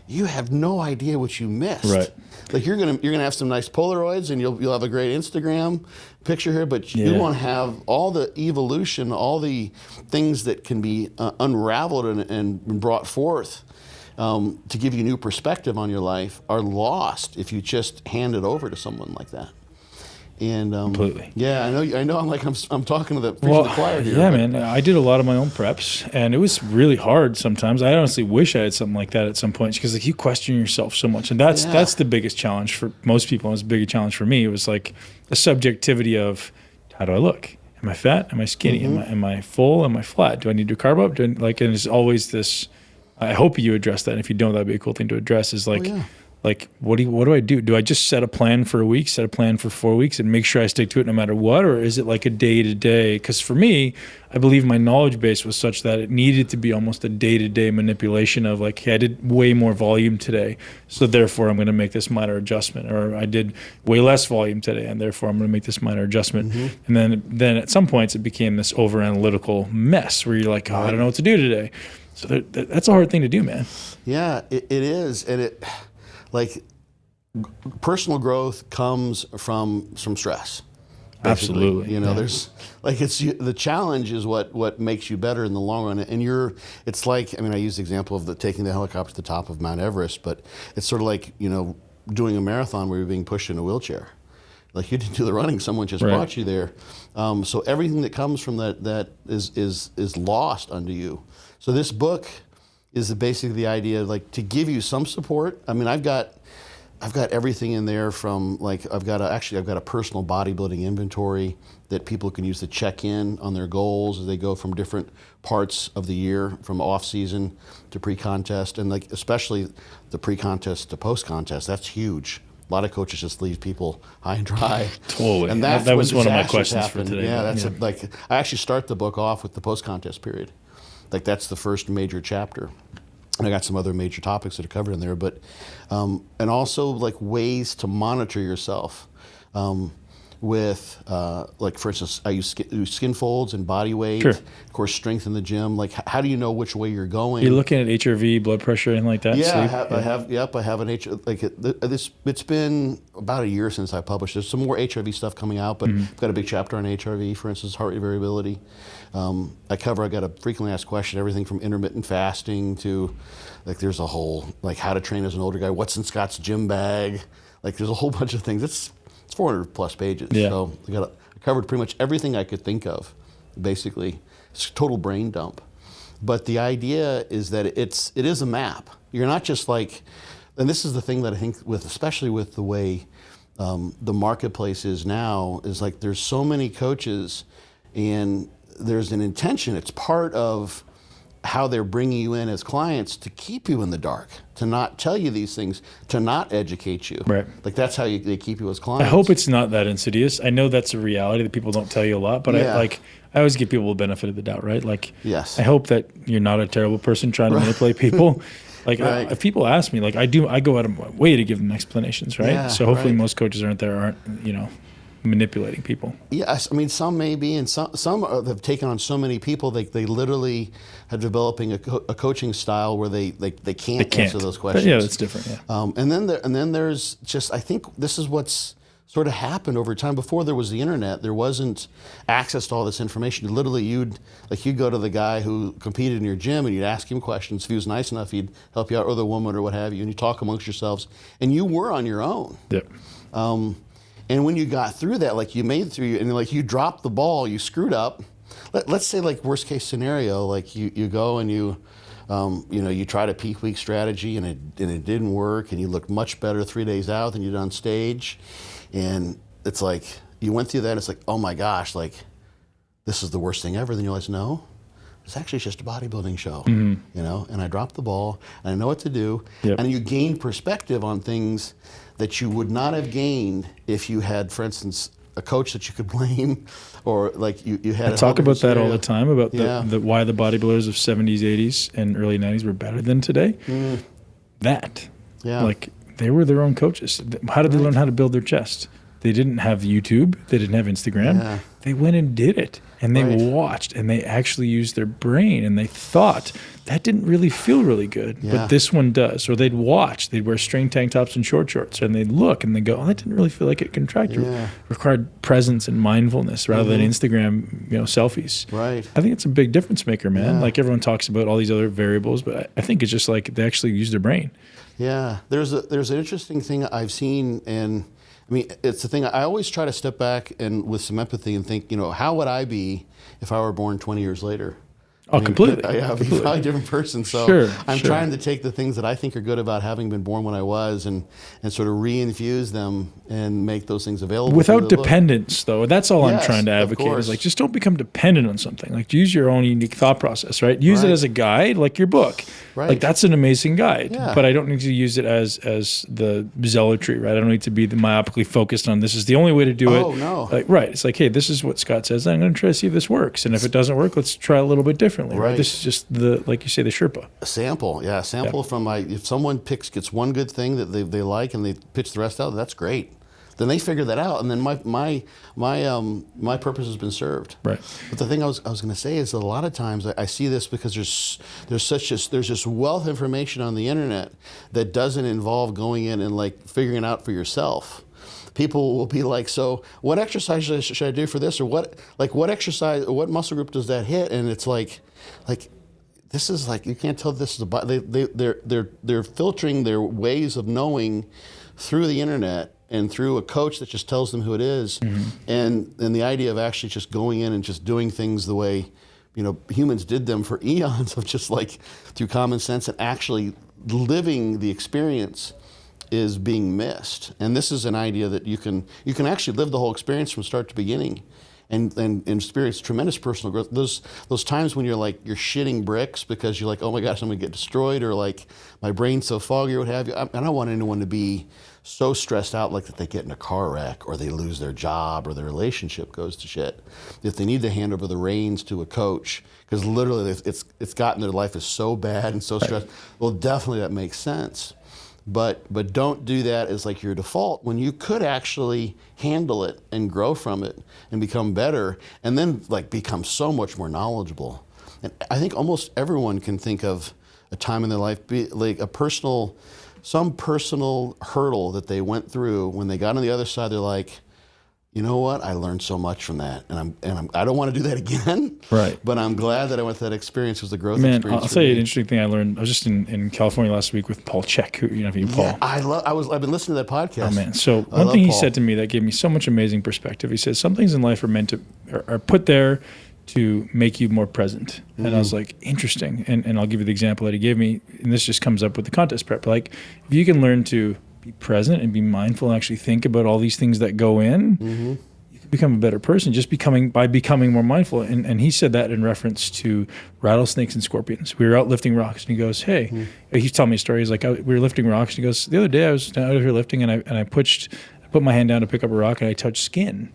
you have no idea what you missed. Right. Like you're gonna have some nice Polaroids, and you'll have a great Instagram picture here, but you want to have all the evolution, all the things that can be unraveled and brought forth to give you new perspective on your life are lost if you just hand it over to someone like that. And completely. Yeah, I know. I'm talking to the choir here. Yeah, man. I did a lot of my own preps, and it was really hard sometimes. I honestly wish I had something like that at some point, because like you question yourself so much, and that's the biggest challenge for most people. It was a bigger challenge for me. It was like the subjectivity of how do I look? Am I fat? Am I skinny? Am I full? Am I flat? Do I need to carb up? And it's always this. I hope you address that. And if you don't, that'd be a cool thing to address. Is like. Like, what do I do? Do I just set a plan for a week, set a plan for 4 weeks, and make sure I stick to it no matter what? Or is it like a day-to-day? Because for me, I believe my knowledge base was such that it needed to be almost a day-to-day manipulation of like, hey, I did way more volume today, so therefore I'm going to make this minor adjustment. Or I did way less volume today, and therefore I'm going to make this minor adjustment. And then at some points it became this over-analytical mess where you're like, I don't know what to do today. So that's a hard thing to do, man. Yeah, it is. And it... Like personal growth comes from stress. Basically. Absolutely. There's like the challenge is what makes you better in the long run. And it's like, I use the example of taking the helicopter to the top of Mount Everest, but it's sort of like, doing a marathon where you're being pushed in a wheelchair. Like you didn't do the running, someone just brought you there. So everything that comes from that is lost unto you. So this book is basically the idea, like, to give you some support. I've got everything in there from like I've got a personal bodybuilding inventory that people can use to check in on their goals as they go from different parts of the year, from off season to pre-contest, and like especially the pre-contest to post-contest. That's huge. A lot of coaches just leave people high and dry. Totally. And that was one of my questions for today. Yeah, like I actually start the book off with the post-contest period. Like that's the first major chapter. And I got some other major topics that are covered in there, but and also like ways to monitor yourself with like, for instance, I use skin folds and body weight. Sure. Of course, strength in the gym. Like, how do you know which way you're going? You're looking at HRV, blood pressure, anything like that? Yeah, I have an HRV. Like it's been about a year since I published. There's some more HRV stuff coming out, but I've got a big chapter on HRV, for instance, heart rate variability. I got a frequently asked question, everything from intermittent fasting to, like, there's a whole, like, how to train as an older guy, what's in Scott's gym bag. Like, there's a whole bunch of things. It's 400 plus pages. Yeah. So I covered pretty much everything I could think of, basically. It's a total brain dump. But the idea is that it is a map. You're not just like, and this is the thing that I think especially with the way the marketplace is now, is like there's so many coaches and there's an intention. It's part of how they're bringing you in as clients to keep you in the dark, to not tell you these things, to not educate you. Right. Like that's how they keep you as clients. I hope it's not that insidious. I know that's a reality that people don't tell you a lot, but I always give people the benefit of the doubt, right? Like, yes. I hope that you're not a terrible person trying to manipulate people. Like, right. if people ask me, like I go out of my way to give them explanations, right? Yeah, so hopefully right. most coaches aren't manipulating people. Yes, I mean some may be, and some have taken on so many people they literally are developing a coaching style where they can't answer those questions. But yeah, that's different. Yeah. And then there's just, I think this is what's sort of happened over time. Before there was the internet, there wasn't access to all this information. Literally, you'd go to the guy who competed in your gym and you'd ask him questions. If he was nice enough, he'd help you out, or the woman or what have you, and you talk amongst yourselves, and you were on your own. Yep. And when you got through that, like you made it through, and like you dropped the ball, you screwed up. Let's say like worst case scenario, like you go and you tried a peak week strategy and it didn't work, and you looked much better 3 days out than you did on stage, and it's like you went through that. And it's like, oh my gosh, like this is the worst thing ever. Then you realize, no, it's actually just a bodybuilding show, And I dropped the ball, and I know what to do, and you gain perspective on things that you would not have gained if you had, for instance, a coach that you could blame, or like you had. I talk about that all the time about the why the bodybuilders of 70s, 80s, and early 90s were better than today. Like they were their own coaches. How did they learn how to build their chest? They didn't have YouTube. They didn't have Instagram. Yeah. They went and did it, and they watched, and they actually used their brain, and they thought that didn't really feel really good, but this one does. Or they'd watch. They'd wear string tank tops and short shorts, and they'd look, and they'd go, oh, that didn't really feel like it contracted. It required presence and mindfulness rather than Instagram, selfies. Right. I think it's a big difference maker, man. Yeah. Like everyone talks about all these other variables, but I think it's just like they actually use their brain. Yeah. There's an interesting thing I've seen, and I mean, it's the thing, I always try to step back and with some empathy and think, how would I be if I were born 20 years later? Completely. I'd be probably a different person. So I'm trying to take the things that I think are good about having been born when I was and sort of reinfuse them and make those things available. Without dependence, though. That's all I'm trying to advocate. Is like, just don't become dependent on something. Like, use your own unique thought process, right? Use it as a guide, like your book. Right. Like, that's an amazing guide. Yeah. But I don't need to use it as the zealotry, right? I don't need to be myopically focused on this is the only way to do it. Oh, no. Like, right. It's like, hey, this is what Scott says. I'm going to try to see if this works. And if it doesn't work, let's try a little bit differently. Right. This is just like you say, the Sherpa. A sample, from if someone gets one good thing that they like and they pitch the rest out, that's great. Then they figure that out, and then my purpose has been served. Right. But the thing I was going to say is that a lot of times I see this because there's this wealth of information on the internet that doesn't involve going in and like figuring it out for yourself. People will be like, so what exercise should I do for this, or what exercise, or what muscle group does that hit? And it's like this is like, you can't tell this is they're filtering their ways of knowing through the internet and through a coach that just tells them who it is. And the idea of actually just going in and just doing things the way humans did them for eons, of just like through common sense and actually living the experience, is being missed. And this is an idea that you can actually live the whole experience from start to beginning and experience tremendous personal growth. Those times when you're shitting bricks because you're like, oh my gosh, I'm gonna get destroyed, or like my brain's so foggy or what have you. I don't want anyone to be so stressed out like that they get in a car wreck or they lose their job or their relationship goes to shit. If they need to hand over the reins to a coach, because literally it's gotten their life is so bad and so stressed, well, definitely that makes sense. But don't do that as like your default when you could actually handle it and grow from it and become better, and then like become so much more knowledgeable. And I think almost everyone can think of a time in their life, like some personal hurdle that they went through. When they got on the other side, they're like, you know what? I learned so much from that, and I don't want to do that again. Right. But I'm glad that I went through that experience. It was the growth Man, experience. I'll tell you an interesting thing I learned. I was just in California last week with Paul Chek, who, if you know Paul. Yeah, I've been listening to that podcast. Oh man. So one thing he said to me that gave me so much amazing perspective. He said some things in life are put there to make you more present. And I was like, interesting. And I'll give you the example that he gave me. And this just comes up with the contest prep. Like, if you can learn to be present and be mindful and actually think about all these things that go in, you can become a better person just by becoming more mindful. And he said that in reference to rattlesnakes and scorpions. We were out lifting rocks, and he goes, hey, he's telling me a story. He's like, we were lifting rocks, and he goes, the other day I was out here lifting, and I put my hand down to pick up a rock, and I touched skin.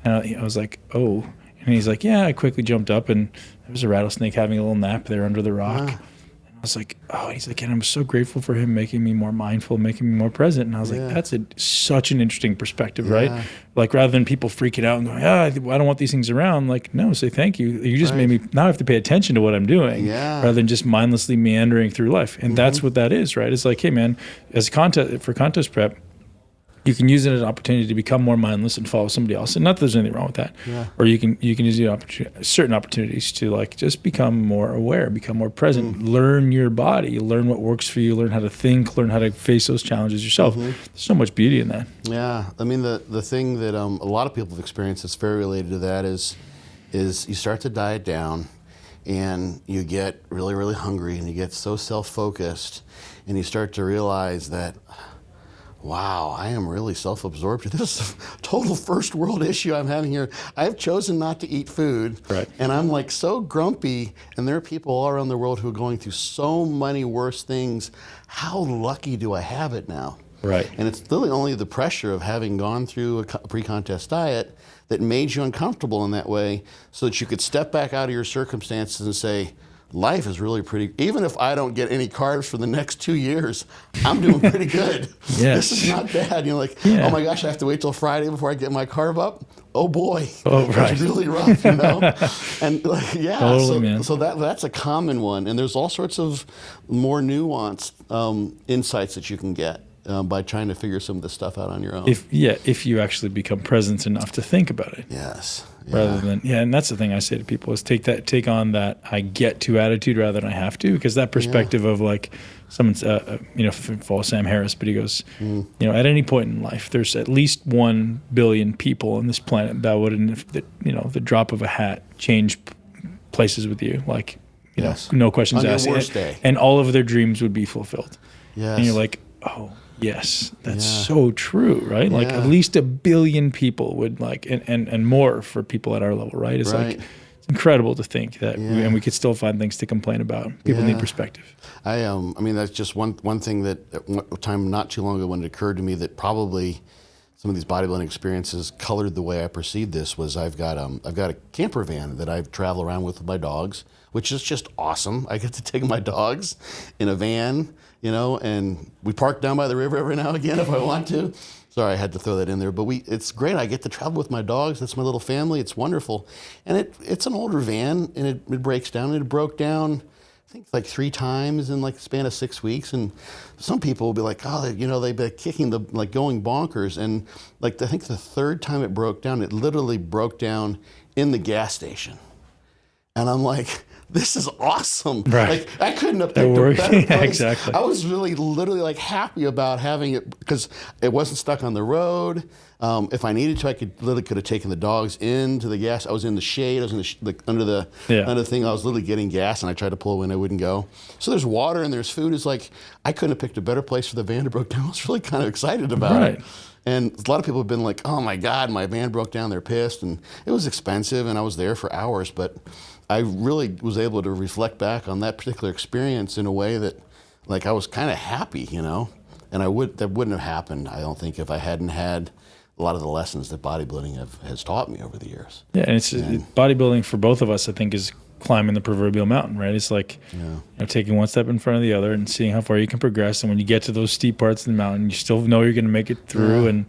And I was like, oh. And he's like, yeah, I quickly jumped up, and there was a rattlesnake having a little nap there under the rock. I was like, oh, he's like, and I'm so grateful for him making me more mindful, making me more present. And I was like, that's such an interesting perspective, right? Like, rather than people freaking out and going, I don't want these things around. Like, no, say thank you. You just made me now have to pay attention to what I'm doing rather than just mindlessly meandering through life. And that's what that is, right? It's like, hey, man, for contest prep, you can use it as an opportunity to become more mindless and follow somebody else. And not that there's anything wrong with that. Or you can use certain opportunities to like just become more aware, become more present, learn your body, learn what works for you, learn how to think, learn how to face those challenges yourself. There's so much beauty in that. Yeah. I mean, the thing that a lot of people have experienced that's very related to that is you start to diet down, and you get really, really hungry, and you get so self-focused, and you start to realize that, wow, I am really self-absorbed. This is a total first world issue I'm having here. I've chosen not to eat food, and I'm like so grumpy, and there are people all around the world who are going through so many worse things. How lucky do I have it now? Right. And it's really only the pressure of having gone through a pre-contest diet that made you uncomfortable in that way, so that you could step back out of your circumstances and say, life is really pretty, even if I don't get any carbs for the next 2 years, I'm doing pretty good. This is not bad. You're like, oh my gosh, I have to wait till Friday before I get my carb up? Oh boy, it's really rough, you know? And like, totally, so that's a common one. And there's all sorts of more nuanced insights that you can get by trying to figure some of this stuff out on your own. If you actually become present enough to think about it. Rather than, and that's the thing I say to people is take on that I get to attitude rather than I have to, because that perspective of like someone's, follow Sam Harris, but he goes, at any point in life, there's at least 1 billion people on this planet that would, the drop of a hat, change places with you, like, no questions asked. On your worst day. And all of their dreams would be fulfilled. And you're like, oh, yes, that's so true, right? Like at least 1 billion people would like, and more for people at our level, right? It's like, it's incredible to think that, and we could still find things to complain about. People need perspective. I mean, that's just one thing that at one time not too long ago when it occurred to me that probably some of these bodybuilding experiences colored the way I perceived this was I've got a camper van that I travel around with my dogs, which is just awesome. I get to take my dogs in a van, and we park down by the river every now and again if I want to. Sorry, I had to throw that in there. But it's great. I get to travel with my dogs. That's my little family. It's wonderful. And it's an older van, and it breaks down. And it broke down, I think, like 3 times in like the span of 6 weeks. And some people will be like, oh, they've been kicking going bonkers. And like I think the 3rd time it broke down, it literally broke down in the gas station. And I'm like, this is awesome. Right. Like I couldn't have picked a better place. Exactly. I was really literally like happy about having it because it wasn't stuck on the road. If I needed to, I could have taken the dogs into the gas. I was in the shade. I was in under the thing. I was literally getting gas, and I tried to pull when I wouldn't go. So there's water and there's food. It's like I couldn't have picked a better place for the van to broke down. I was really kind of excited about it. And a lot of people have been like, oh my God, my van broke down. They're pissed. And it was expensive, and I was there for hours. But I really was able to reflect back on that particular experience in a way that, like, I was kind of happy, And that wouldn't have happened, I don't think, if I hadn't had a lot of the lessons that bodybuilding has taught me over the years. Yeah, and bodybuilding for both of us, I think, is climbing the proverbial mountain, right? It's like taking one step in front of the other and seeing how far you can progress. And when you get to those steep parts of the mountain, you still know you're going to make it through and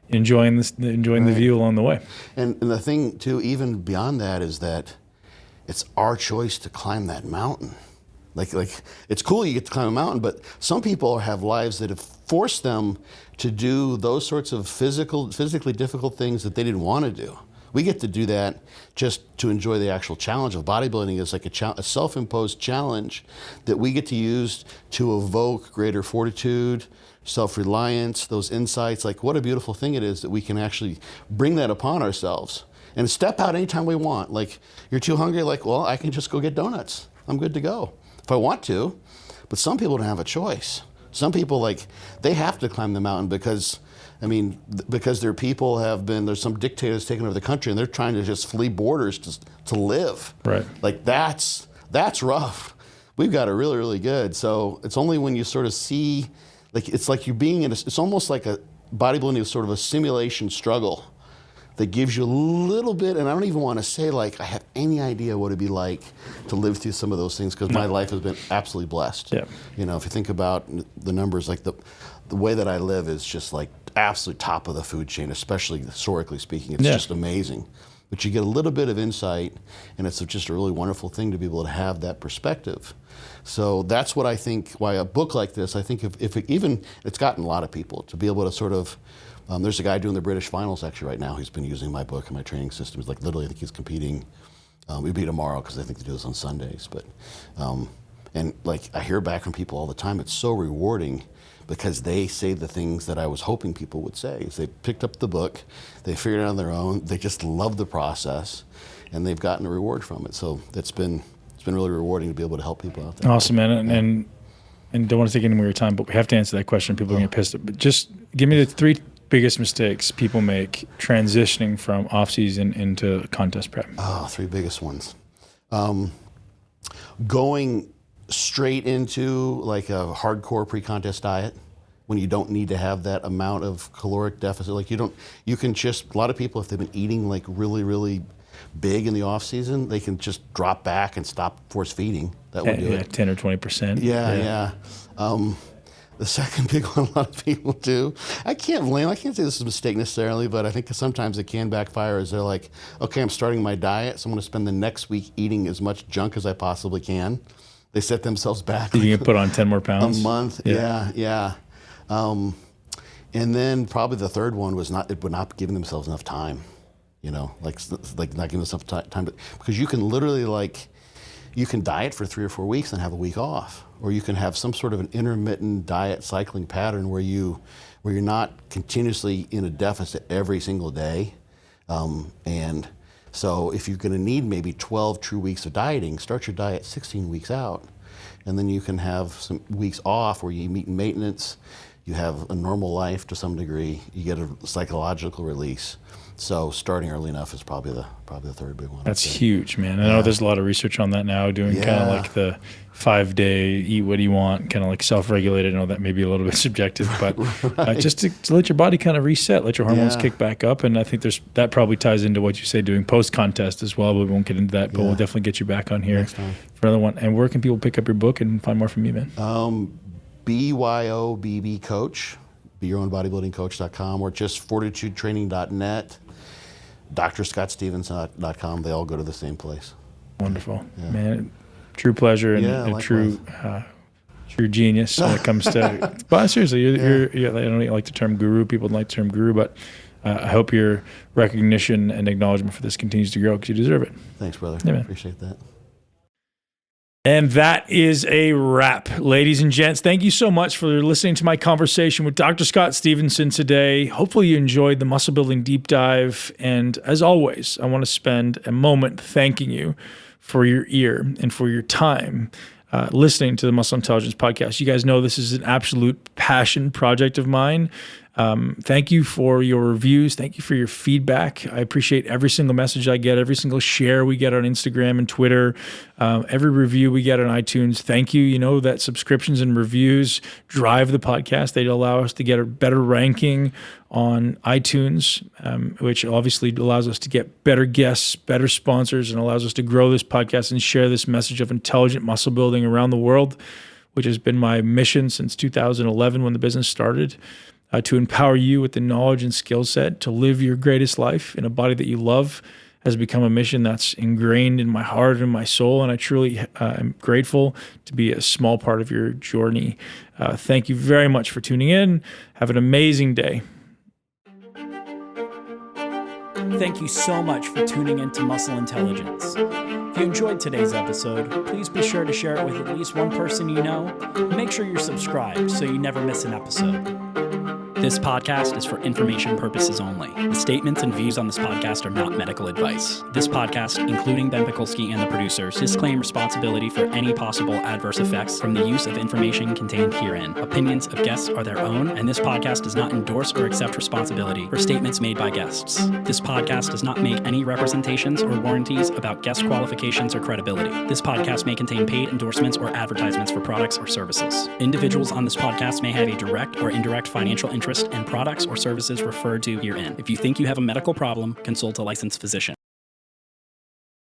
enjoying the view along the way. And the thing, too, even beyond that, is that it's our choice to climb that mountain. Like it's cool you get to climb a mountain, but some people have lives that have forced them to do those sorts of physically difficult things that they didn't want to do. We get to do that just to enjoy the actual challenge of bodybuilding. Is like a self-imposed challenge that we get to use to evoke greater fortitude, self-reliance, those insights. Like, what a beautiful thing it is that we can actually bring that upon ourselves and step out anytime we want. Like, you're too hungry, like, well, I can just go get donuts. I'm good to go if I want to. But some people don't have a choice. Some people, like, they have to climb the mountain because their people there's some dictators taking over the country and they're trying to just flee borders to live. Right. Like, that's rough. We've got it really, really good. So it's only when you sort of see, like, it's like you're being it's almost like a bodybuilding is sort of a simulation struggle that gives you a little bit, and I don't even want to say like I have any idea what it'd be like to live through some of those things, because my life has been absolutely blessed. Yeah. You know, if you think about the numbers, like the way that I live is just like absolute top of the food chain, especially historically speaking. It's just amazing. But you get a little bit of insight, and it's just a really wonderful thing to be able to have that perspective. So that's what I think, why a book like this, I think if it's gotten a lot of people to be able to sort of, there's a guy doing the British finals actually right now. He's been using my book and my training system. He's like literally, I think he's competing. He'll be tomorrow because I think they do this on Sundays. But and like I hear back from people all the time. It's so rewarding because they say the things that I was hoping people would say. Is they picked up the book, they figured it out on their own. They just love the process, and they've gotten a reward from it. So it's been really rewarding to be able to help people out there. Awesome, man. And don't want to take any more of your time, but we have to answer that question. People are going to get pissed. But just give me the 3 biggest mistakes people make transitioning from off-season into contest prep. 3 biggest ones. Going straight into like a hardcore pre-contest diet when you don't need to have that amount of caloric deficit. Like you can just, a lot of people, if they've been eating like really, really big in the off season, they can just drop back and stop force feeding. That would do it. 10 or 20%. Yeah. The second big one a lot of people do, I can't say this is a mistake necessarily, but I think sometimes it can backfire, is they're like, okay, I'm starting my diet, so I'm going to spend the next week eating as much junk as I possibly can. They set themselves back. You can put on 10 more pounds? A month, yeah. And then probably the third one was not giving themselves enough time. You know, like not giving themselves time because you can literally you can diet for 3 or 4 weeks and have a week off, or you can have some sort of an intermittent diet cycling pattern where you're not continuously in a deficit every single day, and so if you're going to need maybe 12 true weeks of dieting, start your diet 16 weeks out, and then you can have some weeks off where you meet in maintenance, you have a normal life to some degree, you get a psychological release. So starting early enough is probably the third big one. That's huge, man. I know there's a lot of research on that now, doing kind of like the 5-day eat what you want, kind of like self-regulated. I know that may be a little bit subjective, but just to let your body kind of reset, let your hormones kick back up. And I think that probably ties into what you say doing post-contest as well, but we won't get into that, but we'll definitely get you back on here for another one. And where can people pick up your book and find more from you, man? BYOBB Coach, yourownbodybuildingcoach.com, or just fortitudetraining.net. DrScottStevenson.com, they all go to the same place. Wonderful. Yeah. Man, true pleasure and a true genius when it comes to, but seriously, I don't like the term guru. People don't like the term guru, but I hope your recognition and acknowledgement for this continues to grow because you deserve it. Thanks, brother. Yeah, man. Appreciate that. And that is a wrap, ladies and gents. Thank you so much for listening to my conversation with Dr. Scott Stevenson today. Hopefully you enjoyed the muscle building deep dive. And as always, I want to spend a moment thanking you for your ear and for your time listening to the Muscle Intelligence Podcast. You guys know this is an absolute passion project of mine. Thank you for your reviews. Thank you for your feedback. I appreciate every single message I get, every single share we get on Instagram and Twitter, every review we get on iTunes. Thank you. You know that subscriptions and reviews drive the podcast. They allow us to get a better ranking on iTunes, which obviously allows us to get better guests, better sponsors, and allows us to grow this podcast and share this message of intelligent muscle building around the world, which has been my mission since 2011 when the business started. To empower you with the knowledge and skill set to live your greatest life in a body that you love has become a mission that's ingrained in my heart and my soul, and I truly am grateful to be a small part of your journey. Thank you very much for tuning in. Have an amazing day. Thank you so much for tuning into Muscle Intelligence. If you enjoyed today's episode, please be sure to share it with at least one person you know. Make sure you're subscribed so you never miss an episode. This podcast is for information purposes only. The statements and views on this podcast are not medical advice. This podcast, including Ben Pekulski and the producers, disclaim responsibility for any possible adverse effects from the use of information contained herein. Opinions of guests are their own, and this podcast does not endorse or accept responsibility for statements made by guests. This podcast does not make any representations or warranties about guest qualifications or credibility. This podcast may contain paid endorsements or advertisements for products or services. Individuals on this podcast may have a direct or indirect financial interest in products or services referred to herein. If you think you have a medical problem, consult a licensed physician.